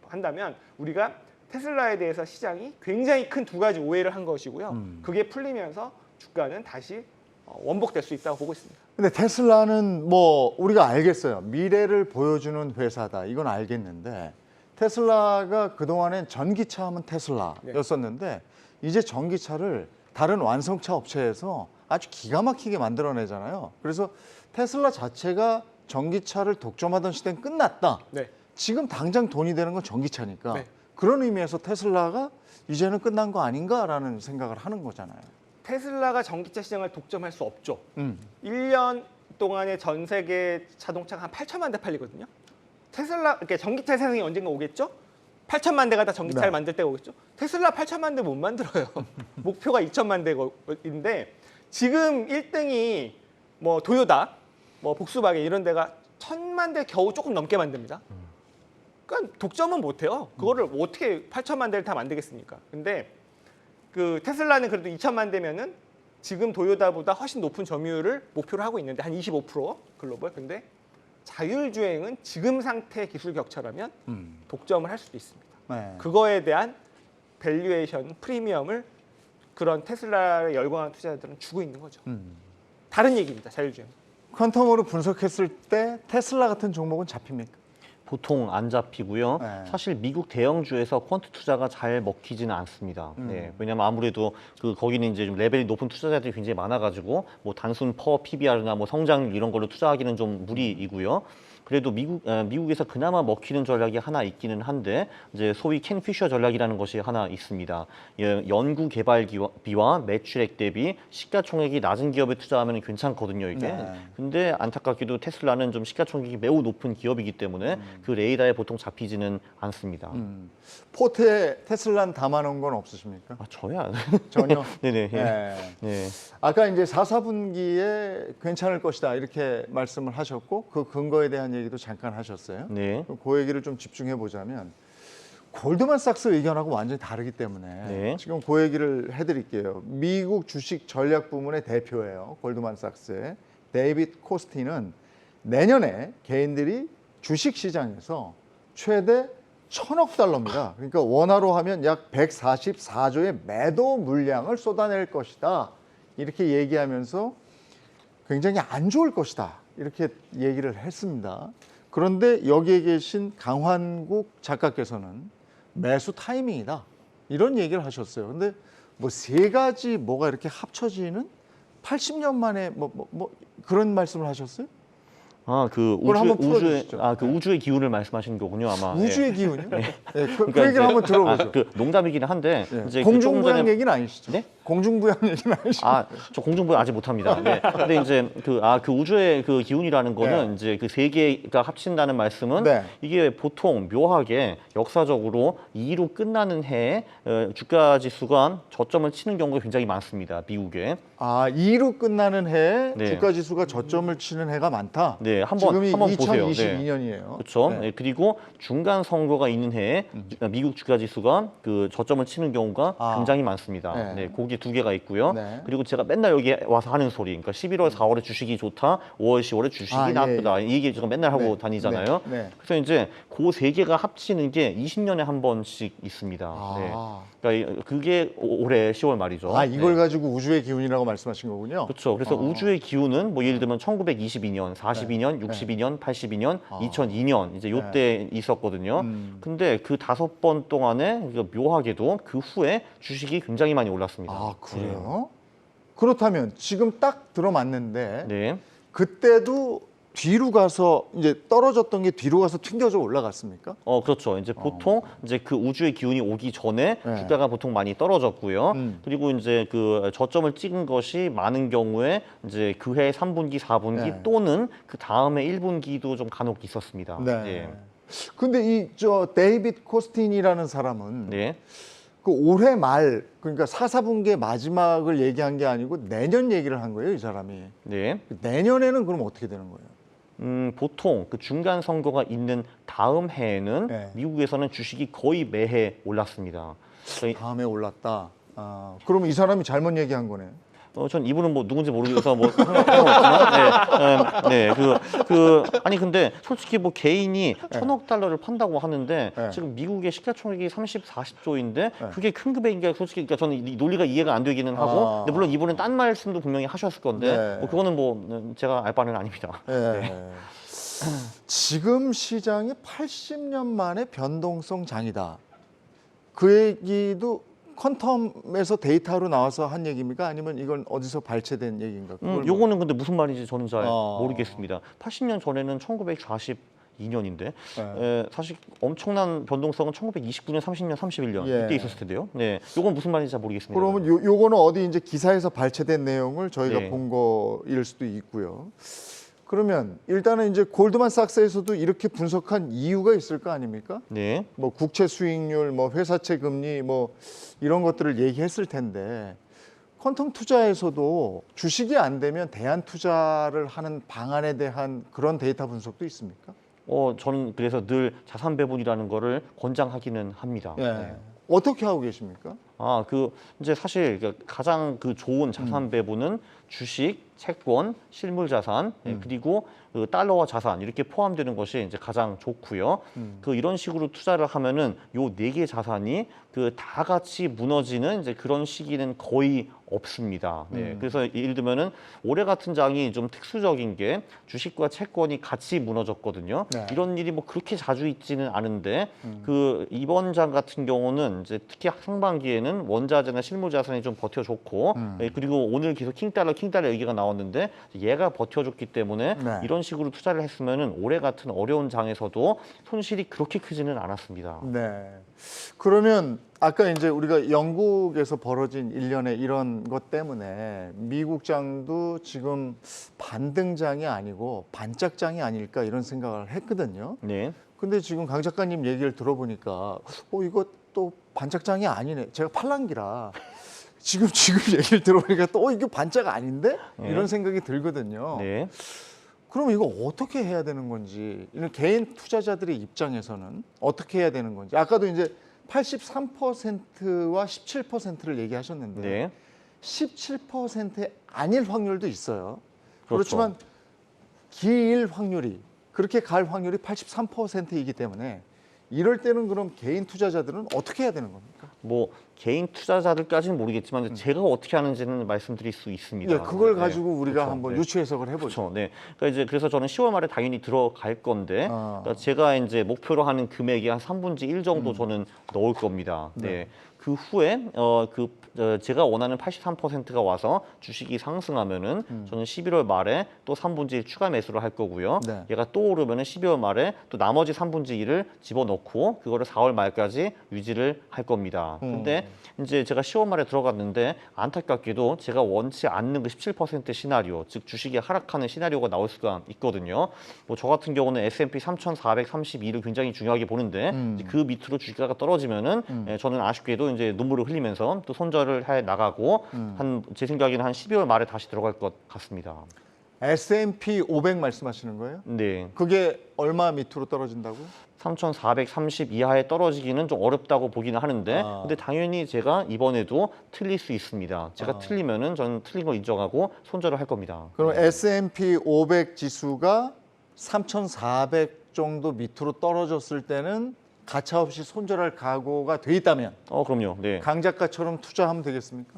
한다면 우리가 테슬라에 대해서 시장이 굉장히 큰 두 가지 오해를 한 것이고요. 그게 풀리면서 주가는 다시 원복될 수 있다고 보고 있습니다. 근데 테슬라는 뭐 우리가 알겠어요. 미래를 보여주는 회사다. 이건 알겠는데 테슬라가 그동안엔 전기차 하면 테슬라였었는데 이제 전기차를 다른 완성차 업체에서 아주 기가 막히게 만들어내잖아요. 그래서 테슬라 자체가 전기차를 독점하던 시대는 끝났다. 네. 지금 당장 돈이 되는 건 전기차니까 네. 그런 의미에서 테슬라가 이제는 끝난 거 아닌가라는 생각을 하는 거잖아요. 테슬라가 전기차 시장을 독점할 수 없죠. 1년 동안에 전 세계 자동차가 한 8천만 대 팔리거든요. 테슬라, 그러니까 전기차 세상이 언젠가 오겠죠? 8천만 대가 다 전기차를 네. 만들 때가 오겠죠? 테슬라 8천만 대 못 만들어요. 목표가 2천만 대인데 지금 1등이 뭐 도요타, 뭐 복스바겐 이런 데가 1,000만 대 겨우 조금 넘게 만듭니다. 그러니까 독점은 못해요. 그거를 어떻게 8천만 대를 다 만들겠습니까? 근데 그 테슬라는 그래도 2천만 대면은 지금 도요타보다 훨씬 높은 점유율을 목표로 하고 있는데 한 25% 글로벌. 근데 자율주행은 지금 상태 기술 격차라면 독점을 할 수도 있습니다. 네. 그거에 대한 밸류에이션 프리미엄을 그런 테슬라에 열광한 투자자들은 주고 있는 거죠. 다른 얘기입니다. 자율주행. 퀀텀으로 분석했을 때 테슬라 같은 종목은 잡힙니까? 보통 안 잡히고요. 네. 사실 미국 대형주에서 퀀트 투자가 잘 먹히지는 않습니다. 네, 왜냐하면 아무래도 거기는 이제 좀 레벨이 높은 투자자들이 굉장히 많아가지고 뭐 단순 퍼 PBR이나 뭐 성장률 이런 걸로 투자하기는 좀 무리이고요. 그래도 미국에서 그나마 먹히는 전략이 하나 있기는 한데 이제 소위 켄 피셔 전략이라는 것이 하나 있습니다. 연구 개발비와 매출액 대비 시가총액이 낮은 기업에 투자하면 괜찮거든요, 이게. 네. 근데 안타깝게도 테슬라는 좀 시가총액이 매우 높은 기업이기 때문에 그 레이더에 보통 잡히지는 않습니다. 포트에 테슬라는 담아놓은 건 없으십니까? 아, 저야. 전혀. 네네. 네. 네. 아까 이제 4, 4분기에 괜찮을 것이다 이렇게 말씀을 하셨고 그 근거에 대한 얘기도 잠깐 하셨어요. 네. 그 얘기를 좀 집중해 보자면 골드만삭스 의견하고 완전히 다르기 때문에 네. 지금 그 얘기를 해드릴게요. 미국 주식 전략 부문의 대표예요. 골드만삭스의 데이빗 코스틴은 내년에 개인들이 주식 시장에서 최대 1,000억 달러입니다. 그러니까 원화로 하면 약 144조의 매도 물량을 쏟아낼 것이다. 이렇게 얘기하면서 굉장히 안 좋을 것이다. 이렇게 얘기를 했습니다. 그런데 여기에 계신 강환국 작가께서는 매수 타이밍이다. 이런 얘기를 하셨어요. 근데 뭐 세 가지 뭐가 이렇게 합쳐지는 80년 만에 뭐 그런 말씀을 하셨어요? 아, 그 그걸 한번 우주의 풀어주시죠. 그 우주의 기운을 말씀하시는 거군요, 아마. 우주의 기운이요? 네. 그 그러니까 얘기를 이제- 한번 들어보죠. 아, 그 농담이긴 한데 네. 이제 그 조금 공중부양 전에 얘기는 아니시죠? 네? 공중부양 얘기는 아니시죠? 아, 저 공중부양 아직 못합니다. 네. 근데 이제 그 우주의 그 기운이라는 거는 네. 이제 그 세 개가 합친다는 말씀은 네. 이게 보통 묘하게 역사적으로 2로 끝나는 해에 주가 지수가 저점을 치는 경우가 굉장히 많습니다. 미국에. 아, 2로 끝나는 해에 네. 주가 지수가 저점을 치는 해가 많다. 네, 한번 지금이 보세요. 네. 2022년이에요. 그렇죠. 네, 그리고 중간 선거가 있는 해에 미국 주가 지수가 그 저점을 치는 경우가 아. 굉장히 많습니다. 네. 네, 거기 두 개가 있고요. 네. 그리고 제가 맨날 여기 와서 하는 소리, 그러니까 11월, 4월에 주식이 좋다, 5월, 10월에 주식이 아, 예, 나쁘다. 이 얘기 제가 맨날 하고 네, 다니잖아요. 네, 네. 그래서 이제 그 세 개가 합치는 게 20년에 한 번씩 있습니다. 네. 아, 그러니까 그게 올해 10월 말이죠. 아 이걸 네. 가지고 우주의 기운이라고 말씀하신 거군요. 그렇죠. 그래서 우주의 기운은 뭐 예를 들면 1922년, 42년, 네. 62년, 82년, 아. 2002년 이제 요때 있었거든요. 음. 근데 그 5번 동안에 묘하게도 그 후에 주식이 굉장히 많이 올랐습니다. 아 그래요? 그렇다면 지금 딱 들어맞는데 네. 그때도 뒤로 가서 이제 떨어졌던 게 뒤로 가서 튕겨져 올라갔습니까? 그렇죠. 이제 보통 이제 그 우주의 기운이 오기 전에 네. 주가가 보통 많이 떨어졌고요. 음. 그리고 이제 그 저점을 찍은 것이 많은 경우에 이제 그해 3분기, 4분기 네. 또는 그 다음에 1분기도 좀 간혹 있었습니다. 네. 예. 근데 이 데이빗 코스틴이라는 사람은 네. 그 올해 말 그러니까 4, 4분기의 마지막을 얘기한 게 아니고 내년 얘기를 한 거예요, 이 사람이. 네. 내년에는 그럼 어떻게 되는 거예요? 보통 그 중간 선거가 있는 다음 해에는 네. 미국에서는 주식이 거의 매해 올랐습니다. 그러니까 다음에 올랐다. 아, 그러면 이 사람이 잘못 얘기한 거네. 전 이분은 뭐 누군지 모르겠어서 뭐 상관없지만, 아니 근데 솔직히 뭐 개인이 1,000억 달러를 판다고 하는데 네. 지금 미국의 시가총액이 40조인데 네. 그게 큰 금액인가 솔직히 그러니까 저는 이 논리가 이해가 안 되기는 하고, 근데 물론 이분은 딴 말씀도 분명히 하셨을 건데 네. 뭐 그거는 뭐 제가 알 바는 아닙니다. 예. 지금 시장이 80년 만에 변동성 장이다. 그 얘기도 퀀텀에서 데이터로 나와서 한 얘기입니까? 아니면 이건 어디서 발췌된 얘기인가? 그걸 요거는 근데 무슨 말인지 저는 잘 어. 모르겠습니다. 80년 전에는 1942년인데 네. 사실 엄청난 변동성은 1929년, 30년, 31년 예. 이때 있었을 텐데요. 네, 요건 무슨 말인지 잘 모르겠습니다. 그러면 요거는 어디 이제 기사에서 발췌된 내용을 저희가 네. 본 거일 수도 있고요. 그러면 일단은 이제 골드만삭스에서도 이렇게 분석한 이유가 있을 거 아닙니까? 네. 뭐 국채 수익률, 뭐 회사채 금리, 뭐 이런 것들을 얘기했을 텐데 퀀텀 투자에서도 주식이 안 되면 대안 투자를 하는 방안에 대한 그런 데이터 분석도 있습니까? 저는 그래서 늘 자산 배분이라는 거를 권장하기는 합니다. 예. 네. 어떻게 하고 계십니까? 이제 사실 가장 그 좋은 자산 배분은 주식, 채권, 실물 자산, 그리고 그 달러화 자산 이렇게 포함되는 것이 이제 가장 좋고요. 이런 식으로 투자를 하면은 요 네 개 자산이 그 다 같이 무너지는 이제 그런 시기는 거의 없습니다. 네. 그래서 예를 들면은 올해 같은 장이 좀 특수적인 게 주식과 채권이 같이 무너졌거든요. 네. 이런 일이 뭐 그렇게 자주 있지는 않은데 이번 장 같은 경우는 이제 특히 상반기에는 원자재나 실물 자산이 좀 버텨줬고 그리고 오늘 계속 킹달러 얘기가 나왔는데 얘가 버텨줬기 때문에 네. 이런 식으로 투자를 했으면은 올해 같은 어려운 장에서도 손실이 그렇게 크지는 않았습니다. 네. 그러면 아까 이제 우리가 영국에서 벌어진 일련의 이런 것 때문에 미국장도 지금 반등장이 아니고 반짝장이 아닐까 이런 생각을 했거든요. 네. 근데 지금 강 작가님 얘기를 들어보니까 이거 또 반짝장이 아니네. 제가 팔랑기라 지금 얘기를 들어보니까 또 이게 반짝 아닌데? 이런 생각이 들거든요. 네. 그럼 이거 어떻게 해야 되는 건지, 이런 개인 투자자들의 입장에서는 어떻게 해야 되는 건지. 아까도 이제 83%와 17%를 얘기하셨는데 네. 17%의 아닐 확률도 있어요. 그렇죠. 그렇지만 기일 확률이 그렇게 갈 확률이 83%이기 때문에 이럴 때는 그럼 개인 투자자들은 어떻게 해야 되는 겁니까? 뭐 개인 투자자들까지는 모르겠지만 제가 어떻게 하는지는 말씀드릴 수 있습니다. 예, 그걸 네. 가지고 우리가 그렇죠. 한번 네. 유추 해석을 해보죠. 그렇죠. 네. 그러니까 이제 그래서 저는 10월 말에 당연히 들어갈 건데 그러니까 아. 제가 이제 목표로 하는 금액이 한 3분의 1 정도 저는 넣을 겁니다. 네. 그 후에 제가 원하는 83%가 와서 주식이 상승하면은 저는 11월 말에 또 3분의 1 추가 매수를 할 거고요. 네. 얘가 또 오르면은 12월 말에 또 나머지 3분의 1을 집어넣고 그거를 4월 말까지 유지를 할 겁니다. 근데 이제 제가 10월 말에 들어갔는데 안타깝게도 제가 원치 않는 그 17% 시나리오, 즉 주식이 하락하는 시나리오가 나올 수가 있거든요. 뭐 저 같은 경우는 S&P 3,432를 굉장히 중요하게 보는데 이제 그 밑으로 주가가 떨어지면은 저는 아쉽게도 이제 눈물을 흘리면서 또 손절을 해 나가고 제 생각에는 한 12월 말에 다시 들어갈 것 같습니다. S&P 500 말씀하시는 거예요? 네. 그게 얼마 밑으로 떨어진다고요? 3,430 이하에 떨어지기는 좀 어렵다고 보기는 하는데 근데 당연히 제가 이번에도 틀릴 수 있습니다. 제가 틀리면은 저는 틀린 걸 인정하고 손절을 할 겁니다. 그럼 S&P 500 지수가 3,400 정도 밑으로 떨어졌을 때는 가차없이 손절할 각오가 돼 있다면 그럼요. 네. 강 작가처럼 투자하면 되겠습니까?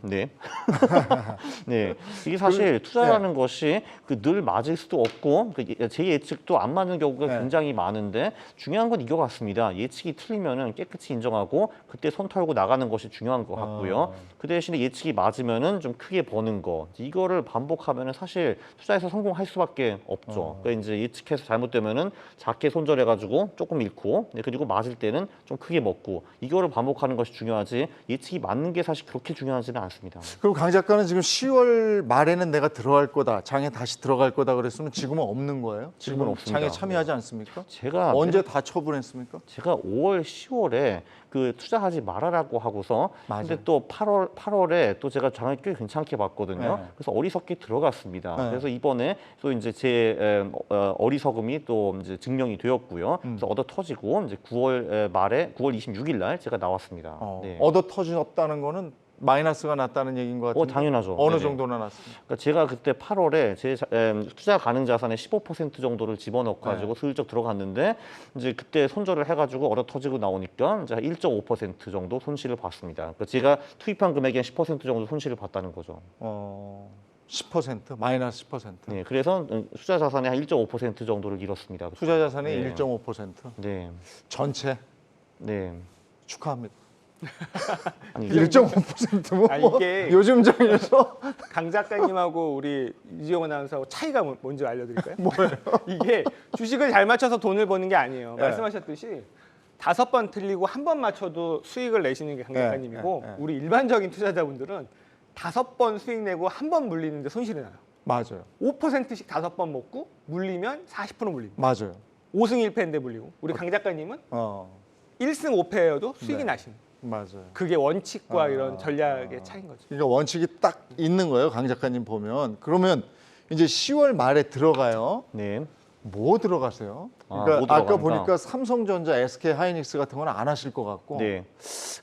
네. 네. 이게 사실 투자라는 것이 늘 맞을 수도 없고 제 예측도 안 맞는 경우가 네. 굉장히 많은데 중요한 건 이거 같습니다. 예측이 틀리면은 깨끗이 인정하고 그때 손 털고 나가는 것이 중요한 것 같고요. 그 대신에 예측이 맞으면은 좀 크게 버는 거. 이거를 반복하면은 사실 투자에서 성공할 수밖에 없죠. 그러니까 이제 예측해서 잘못되면은 작게 손절해가지고 조금 잃고 그리고 맞을 때는 좀 크게 먹고 이거를 반복하는 것이 중요하지 예측이 맞는 게 사실 그렇게 중요하지는 않습니다. 그럼 강 작가는 지금 10월 말에는 내가 들어갈 거다, 장에 다시 들어갈 거다 그랬으면 지금은 없는 거예요? 지금은 없습니다. 장에 참여하지 않습니까? 제가 언제 다 처분했습니까? 제가 5월, 10월에 그 투자하지 말아라고 하고서 맞아요. 근데 또 8월에 또 제가 장을 꽤 괜찮게 봤거든요. 네. 그래서 어리석게 들어갔습니다. 네. 그래서 이번에 또 이제 제 어리석음이 또 이제 증명이 되었고요. 그래서 얻어 터지고 이제 9월 말에 9월 26일 날 제가 나왔습니다. 네. 얻어 터졌다는 거는 마이너스가 났다는 얘기인 것 같은데. 당연하죠. 어느 네네. 정도나 났습니까? 그러니까 제가 그때 8월에 제 투자 가능 자산의 15% 정도를 집어넣고 가지고 슬쩍 들어갔는데 이제 그때 손절을 해가지고 얼어 터지고 나오니까 이제 1.5% 정도 손실을 봤습니다. 그러니까 제가 투입한 금액의 10% 정도 손실을 봤다는 거죠. 10% 마이너스 10%. 네, 그래서 투자 자산의 한 1.5% 정도를 잃었습니다. 그때. 투자 자산의 네. 1.5%. 네, 전체 네. 축하합니다. 아니, 1.5%면 아, 뭐 이게- 요즘 정에서 강 작가님하고 우리 이지영 아나운서하고 차이가 뭔지 알려드릴까요? 뭐예요? 이게 주식을 잘 맞춰서 돈을 버는 게 아니에요. 네. 말씀하셨듯이 5번 틀리고 1번 맞춰도 수익을 내시는 게 강 네, 작가님이고 네. 우리 일반적인 투자자분들은 5번 수익 내고 1번 물리는데 손실이 나요. 맞아요. 5%씩 5번 먹고 물리면 40% 물리고 맞아요. 5승 1패인데 물리고 우리 강 작가님은 어, 1승 5패여도 수익이 네. 나시는 맞아요. 그게 원칙과 아, 이런 전략의 차이인 거죠. 그러니까 원칙이 딱 있는 거예요, 강 작가님 보면. 그러면 이제 10월 말에 들어가요. 네. 뭐 들어가세요? 아, 그러니까 뭐 아까 들어갑니까? 보니까 삼성전자, SK 하이닉스 같은 건 안 하실 것 같고, 네.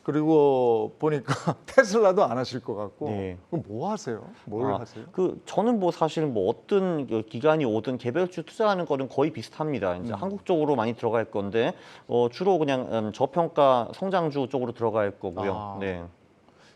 그리고 보니까 테슬라도 안 하실 것 같고, 네. 그럼 뭐 하세요? 뭘 아, 하세요? 저는 뭐 사실 뭐 어떤 그 기간이 오든 개별주 투자하는 거는 거의 비슷합니다. 이제 한국 쪽으로 많이 들어갈 건데 주로 그냥 저평가 성장주 쪽으로 들어갈 거고요. 아. 네,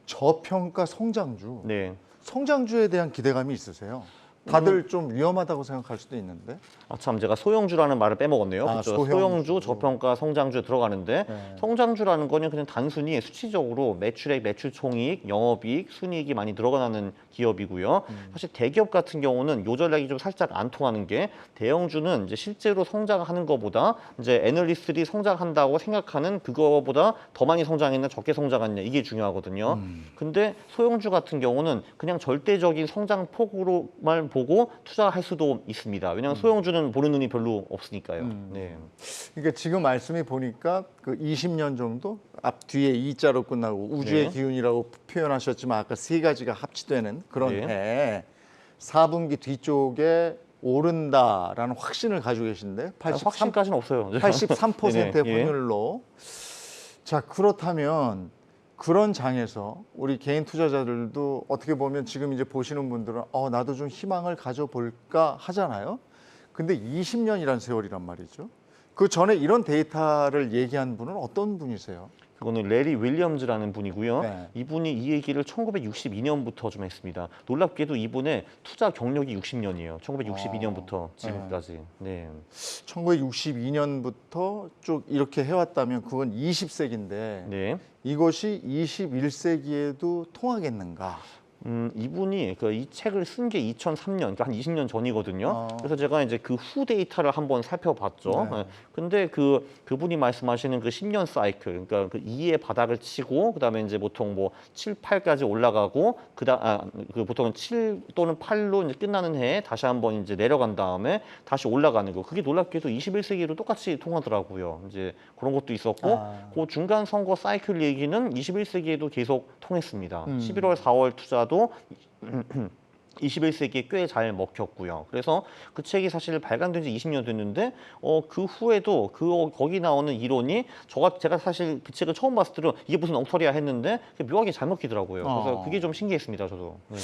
저평가 성장주. 네. 성장주에 대한 기대감이 있으세요? 다들 좀 위험하다고 생각할 수도 있는데. 아, 참 제가 소형주라는 말을 빼먹었네요. 아, 그렇죠? 소형주. 소형주, 저평가 성장주에 들어가는데 네. 성장주라는 거는 그냥 단순히 수치적으로 매출액, 매출총이익, 영업이익, 순이익이 많이 늘어나는 기업이고요. 사실 대기업 같은 경우는 요 전략이 좀 살짝 안 통하는 게 대형주는 이제 실제로 성장하는 것보다 이제 애널리스트들이 성장한다고 생각하는 그거보다 더 많이 성장했냐 적게 성장했냐 이게 중요하거든요. 근데 소형주 같은 경우는 그냥 절대적인 성장 폭으로만 보고 투자할 수도 있습니다. 왜냐하면 소형주는 보는 눈이 별로 없으니까요. 네. 그러니까 지금 말씀이 보니까 그 20년 정도 앞 뒤에 E자로 끝나고 우주의 네. 기운이라고 표현하셨지만 아까 세 가지가 합치되는 그런 네. 해에 4분기 뒤쪽에 오른다라는 확신을 가지고 계신데 83, 확신까지는 없어요. 83%의 네네. 예. 확률로. 자, 그렇다면 그런 장에서 우리 개인 투자자들도 어떻게 보면 지금 이제 보시는 분들은 나도 좀 희망을 가져볼까 하잖아요. 근데 20년이란 세월이란 말이죠. 그 전에 이런 데이터를 얘기한 분은 어떤 분이세요? 그거는 레리 윌리엄즈라는 분이고요. 네. 이분이 이 얘기를 1962년부터 좀 했습니다. 놀랍게도 이분의 투자 경력이 60년이에요. 1962년부터 지금까지. 네. 1962년부터 쭉 이렇게 해왔다면 그건 20세기인데 네. 이것이 21세기에도 통하겠는가? 이분이 이 책을 쓴 게 2003년, 그러니까 한 20년 전이거든요. 아. 그래서 제가 이제 그 후 데이터를 한번 살펴봤죠. 네. 예. 근데 그분이 말씀하시는 그 10년 사이클, 그러니까 그 2의 바닥을 치고 그다음에 이제 보통 뭐 7, 8까지 올라가고 그 보통은 7 또는 8로 이제 끝나는 해에 다시 한번 이제 내려간 다음에 다시 올라가는 거. 그게 놀랍게도 21세기로 똑같이 통하더라고요. 이제 그런 것도 있었고 그 중간 선거 사이클 얘기는 21세기에도 계속 통했습니다. 11월, 4월 투자도 21세기에 꽤 잘 먹혔고요. 그래서 그 책이 사실 발간된 지 20년 됐는데 그 후에도 거기 나오는 이론이 제가 사실 그 책을 처음 봤을 때는 이게 무슨 엉터리야 했는데 묘하게 잘 먹히더라고요. 그래서 그게 좀 신기했습니다, 저도. 네.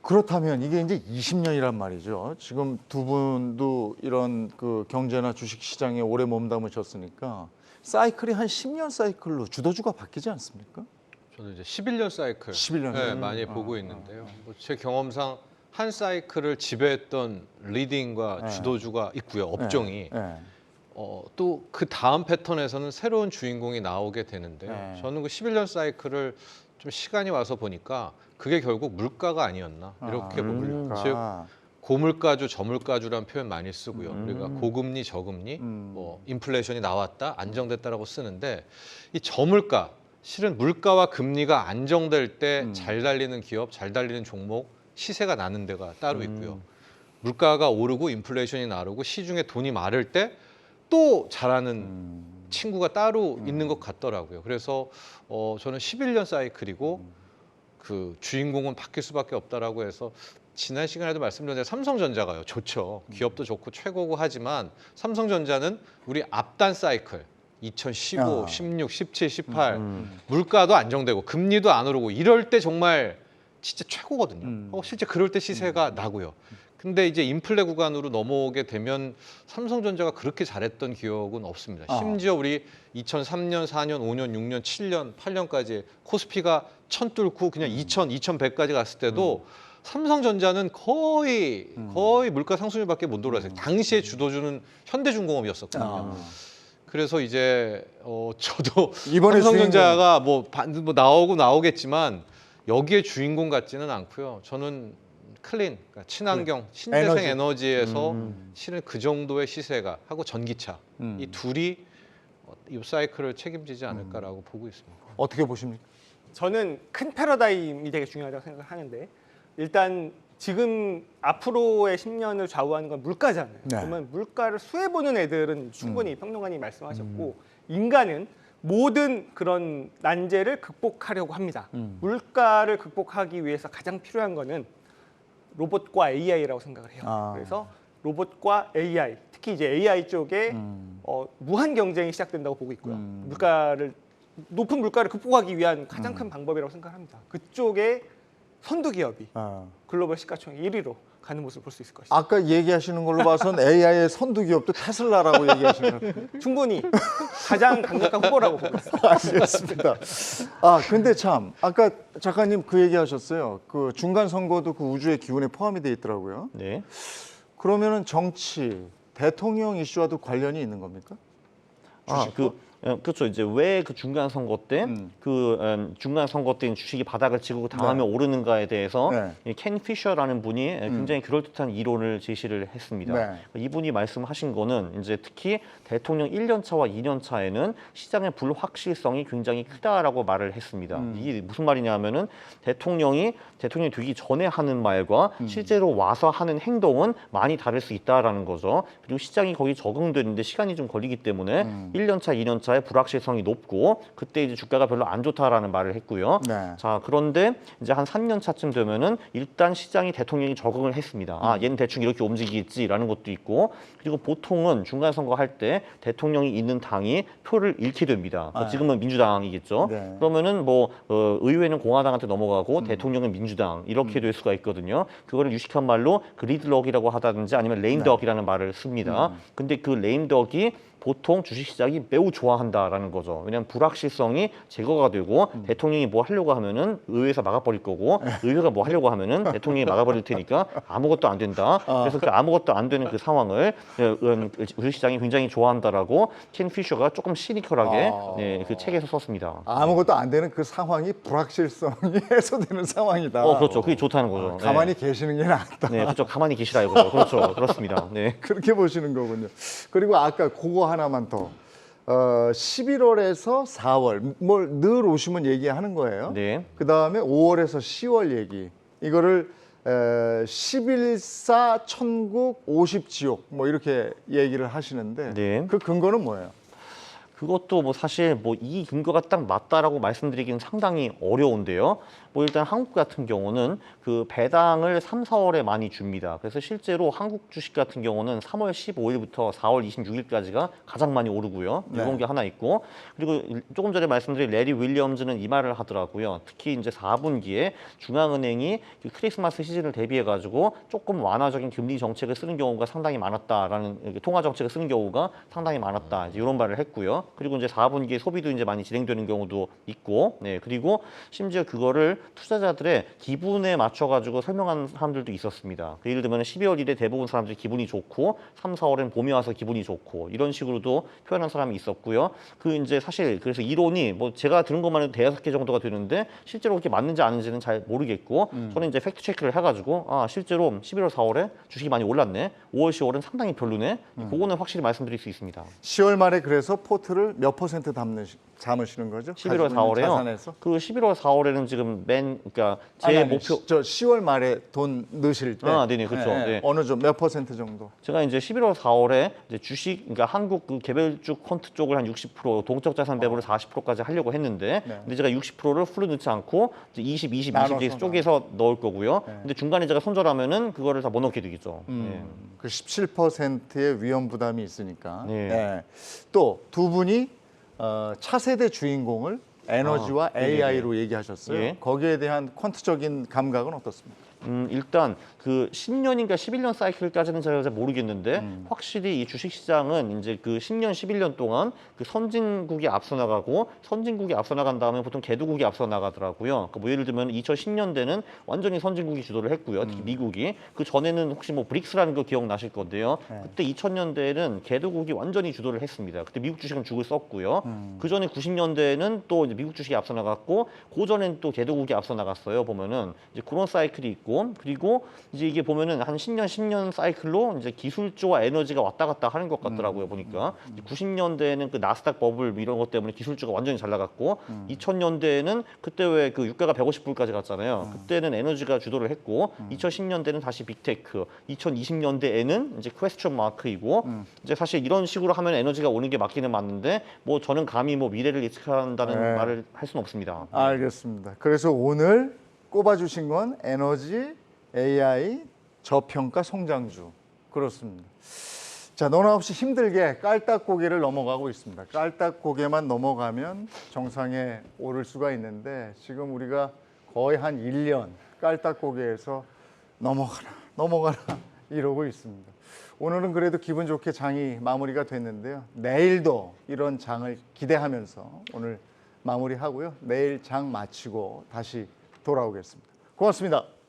그렇다면 이게 이제 20년이란 말이죠. 지금 두 분도 이런 그 경제나 주식 시장에 오래 몸담으셨으니까 사이클이 한 10년 사이클로 주도주가 바뀌지 않습니까? 저는 이제 11년 사이클 11년 네, 많이 보고 있는데요. 뭐제 경험상 한 사이클을 지배했던 리딩과 주도주가 있고요. 업종이. 네. 또 그 다음 패턴에서는 새로운 주인공이 나오게 되는데요. 네. 저는 그 11년 사이클을 좀 시간이 와서 보니까 그게 결국 물가가 아니었나 이렇게 봅니다. 즉 고물가주, 저물가주라는 표현 많이 쓰고요. 우리가 고금리, 저금리, 뭐 인플레이션이 나왔다, 안정됐다라고 쓰는데 이 저물가, 실은 물가와 금리가 안정될 때 잘 달리는 기업, 잘 달리는 종목, 시세가 나는 데가 따로 있고요. 물가가 오르고 인플레이션이 나르고 시중에 돈이 마를 때 또 잘하는 친구가 따로 있는 것 같더라고요. 그래서 저는 11년 사이클이고 그 주인공은 바뀔 수밖에 없다라고 해서 지난 시간에도 말씀드렸는데 삼성전자가요. 좋죠. 기업도 좋고 최고고 하지만 삼성전자는 우리 앞단 사이클, 2015, 16, 17, 18 물가도 안정되고 금리도 안 오르고 이럴 때 정말 진짜 최고거든요. 실제 그럴 때 시세가 나고요. 근데 이제 인플레 구간으로 넘어오게 되면 삼성전자가 그렇게 잘했던 기억은 없습니다. 심지어 우리 2003년, 4년, 5년, 6년, 7년, 8년까지 코스피가 1000 뚫고 그냥 2000, 2100까지 갔을 때도 삼성전자는 거의 물가 상승률밖에 못 돌아서요. 당시에 주도주는 현대중공업이었었거든요. 그래서 이제 저도 이번에 삼성전자가 뭐 나오겠지만 여기에 주인공 같지는 않고요. 저는 클린, 그러니까 친환경, 신재생 에너지에서 실은 그 정도의 시세가 하고 전기차 이 둘이 이 사이클을 책임지지 않을까라고 보고 있습니다. 어떻게 보십니까? 저는 큰 패러다임이 되게 중요하다고 생각하는데 일단 지금 앞으로의 10년을 좌우하는 건 물가잖아요. 네. 그러면 물가를 수혜보는 애들은 충분히 평론가님이 말씀하셨고 인간은 모든 그런 난제를 극복하려고 합니다. 물가를 극복하기 위해서 가장 필요한 거는 로봇과 AI라고 생각을 해요. 그래서 로봇과 AI, 특히 이제 AI 쪽에 무한 경쟁이 시작된다고 보고 있고요. 높은 물가를 극복하기 위한 가장 큰 방법이라고 생각합니다. 그쪽에 선두 기업이 글로벌 시가총액 1위로 가는 모습을 볼 수 있을 것이다. 아까 얘기하시는 걸로 봐선 AI의 선두 기업도 테슬라라고 얘기하시는 거예요. 충분히 가장 강력한 후보라고 보고 있습니다. 알겠습니다. 근데 참 아까 작가님 그 얘기하셨어요. 그 중간 선거도 그 우주의 기운에 포함이 돼 있더라고요. 네. 그러면은 정치, 대통령 이슈와도 관련이 있는 겁니까? 그렇죠. 이제 왜 그 중간 선거 때 중간 선거 때 주식이 바닥을 치고 다음에 오르는가에 대해서 이 켄 피셔라는 분이 굉장히 그럴듯한 이론을 제시를 했습니다. 이분이 말씀하신 거는 이제 특히 대통령 1년 차와 2년 차에는 시장의 불확실성이 굉장히 크다라고 말을 했습니다. 이게 무슨 말이냐면은 대통령이 되기 전에 하는 말과 실제로 와서 하는 행동은 많이 다를 수 있다라는 거죠. 그리고 시장이 거기 적응되는데 시간이 좀 걸리기 때문에 1년 차, 2년 차에 불확실성이 높고 그때 이제 주가가 별로 안 좋다라는 말을 했고요. 자, 그런데 이제 한 3년 차쯤 되면은 일단 시장이 대통령이 적응을 했습니다. 얘는 대충 이렇게 움직이겠지라는 것도 있고 그리고 보통은 중간 선거 할 때 대통령이 있는 당이 표를 잃게 됩니다. 지금은 민주당이겠죠. 그러면은 의회는 공화당한테 넘어가고 대통령은 민주당 이렇게 될 수가 있거든요. 그거를 유식한 말로 그리드럭이라고 하다든지 아니면 레임덕이라는 말을 씁니다. 근데 그 레임덕이 보통 주식시장이 매우 좋아한다라는 거죠. 왜냐하면 불확실성이 제거가 되고 대통령이 뭐 하려고 하면은 의회에서 막아버릴 거고 의회가 뭐 하려고 하면은 대통령이 막아버릴 테니까 아무것도 안 된다. 그래서 그 아무것도 안 되는 그 상황을 주식시장이 굉장히 좋아한다라고 켄 피셔가 조금 시니컬하게 그 책에서 썼습니다. 아무것도 안 되는 그 상황이 불확실성이 해소되는 상황이다. 그렇죠. 그게 좋다는 거죠. 가만히 계시는 게 낫다. 네, 그렇죠. 가만히 계시라 이거죠. 그렇죠. 그렇습니다. 네. 그렇게 보시는 거군요. 그리고 아까 그거 하나만 더. 11월에서 4월 뭘 늘 오시면 얘기하는 거예요. 네. 그다음에 5월에서 10월 얘기. 이거를 11사 천국 50지옥 뭐 이렇게 얘기를 하시는데 네. 그 근거는 뭐예요? 그것도 사실 이 근거가 딱 맞다라고 말씀드리기는 상당히 어려운데요. 일단 한국 같은 경우는 그 배당을 3, 4월에 많이 줍니다. 그래서 실제로 한국 주식 같은 경우는 3월 15일부터 4월 26일까지가 가장 많이 오르고요. 이런 게 하나 있고 그리고 조금 전에 말씀드린 레리 윌리엄즈는 이 말을 하더라고요. 특히 이제 4분기에 중앙은행이 그 크리스마스 시즌을 대비해 가지고 조금 완화적인 금리 정책을 쓰는 경우가 상당히 많았다라는 통화 정책을 쓰는 경우가 상당히 많았다. 이런 말을 했고요. 그리고 이제 4분기에 소비도 이제 많이 진행되는 경우도 있고, 그리고 심지어 그거를 투자자들의 기분에 맞춰가지고 설명하는 사람들도 있었습니다. 예를 들면 12월 1일에 대부분 사람들이 기분이 좋고 3, 4월엔 봄이 와서 기분이 좋고 이런 식으로도 표현한 사람이 있었고요. 그 이제 사실 그래서 이론이 제가 들은 것만 해도 5-6개 정도가 되는데 실제로 그렇게 맞는지 아닌지는 잘 모르겠고 저는 이제 팩트 체크를 해가지고 실제로 11월 4월에 주식이 많이 올랐네. 5월 10월은 상당히 별로네. 그거는 확실히 말씀드릴 수 있습니다. 10월 말에 그래서 포트를 몇 %담으시는 거죠? 11월 4월에요. 자산에서? 그 11월 4월에는 지금 그러니까 제 목표 저 10월 말에 돈 넣으실 때 네네 그렇죠. 네. 어느 몇 % 정도? 제가 이제 11월 4월에 이제 주식 그러니까 한국 그 개별주 펀드 쪽을 한 60% 동적 자산 배분을 40%까지 하려고 했는데 근데 제가 60%를 풀로 넣지 않고 이제 20 쪼개서 넣을 거고요. 근데 중간에 제가 손절하면은 그거를 다 못 넣게 되겠죠. 그 17%의 위험 부담이 있으니까. 네. 또 두 분이 차세대 주인공을 에너지와 AI로 얘기하셨어요. 예. 거기에 대한 퀀트적인 감각은 어떻습니까? 일단 그 10년인가 11년 사이클까지는 제가 잘 모르겠는데 확실히 이 주식 시장은 이제 그 10년, 11년 동안 그 선진국이 앞서 나가고 선진국이 앞서 나간 다음에 보통 개도국이 앞서 나가더라고요. 뭐 예를 들면 2010년대는 완전히 선진국이 주도를 했고요. 특히 미국이. 그 전에는 혹시 뭐 브릭스라는 거 기억나실 건데요. 그때 2000년대에는 개도국이 완전히 주도를 했습니다. 그때 미국 주식은 죽을 썼고요. 그 전에 90년대에는 또 이제 미국 주식이 앞서 나갔고 그 전엔 또 개도국이 앞서 나갔어요. 보면은 이제 그런 사이클이 있고 그리고 이제 이게 보면은 한 10년 사이클로 이제 기술주와 에너지가 왔다 갔다 하는 것 같더라고요. 보니까 90년대에는 그 나스닥 버블 이런 것 때문에 기술주가 완전히 잘 나갔고 2000년대에는 그때 왜 그 유가가 150불까지 갔잖아요. 그때는 에너지가 주도를 했고 2010년대는 다시 빅테크, 2020년대에는 이제 퀘스천 마크이고 이제 사실 이런 식으로 하면 에너지가 오는 게 맞기는 맞는데 뭐 저는 감히 뭐 미래를 예측한다는 네. 말을 할 수는 없습니다. 알겠습니다. 그래서 오늘 꼽아주신 건 에너지, AI, 저평가 성장주. 그렇습니다. 자, 너나 없이 힘들게 깔딱고개를 넘어가고 있습니다. 깔딱고개만 넘어가면 정상에 오를 수가 있는데 지금 우리가 거의 한 1년 깔딱고개에서 넘어가라 이러고 있습니다. 오늘은 그래도 기분 좋게 장이 마무리가 됐는데요. 내일도 이런 장을 기대하면서 오늘 마무리하고요. 내일 장 마치고 다시 돌아오겠습니다. 고맙습니다.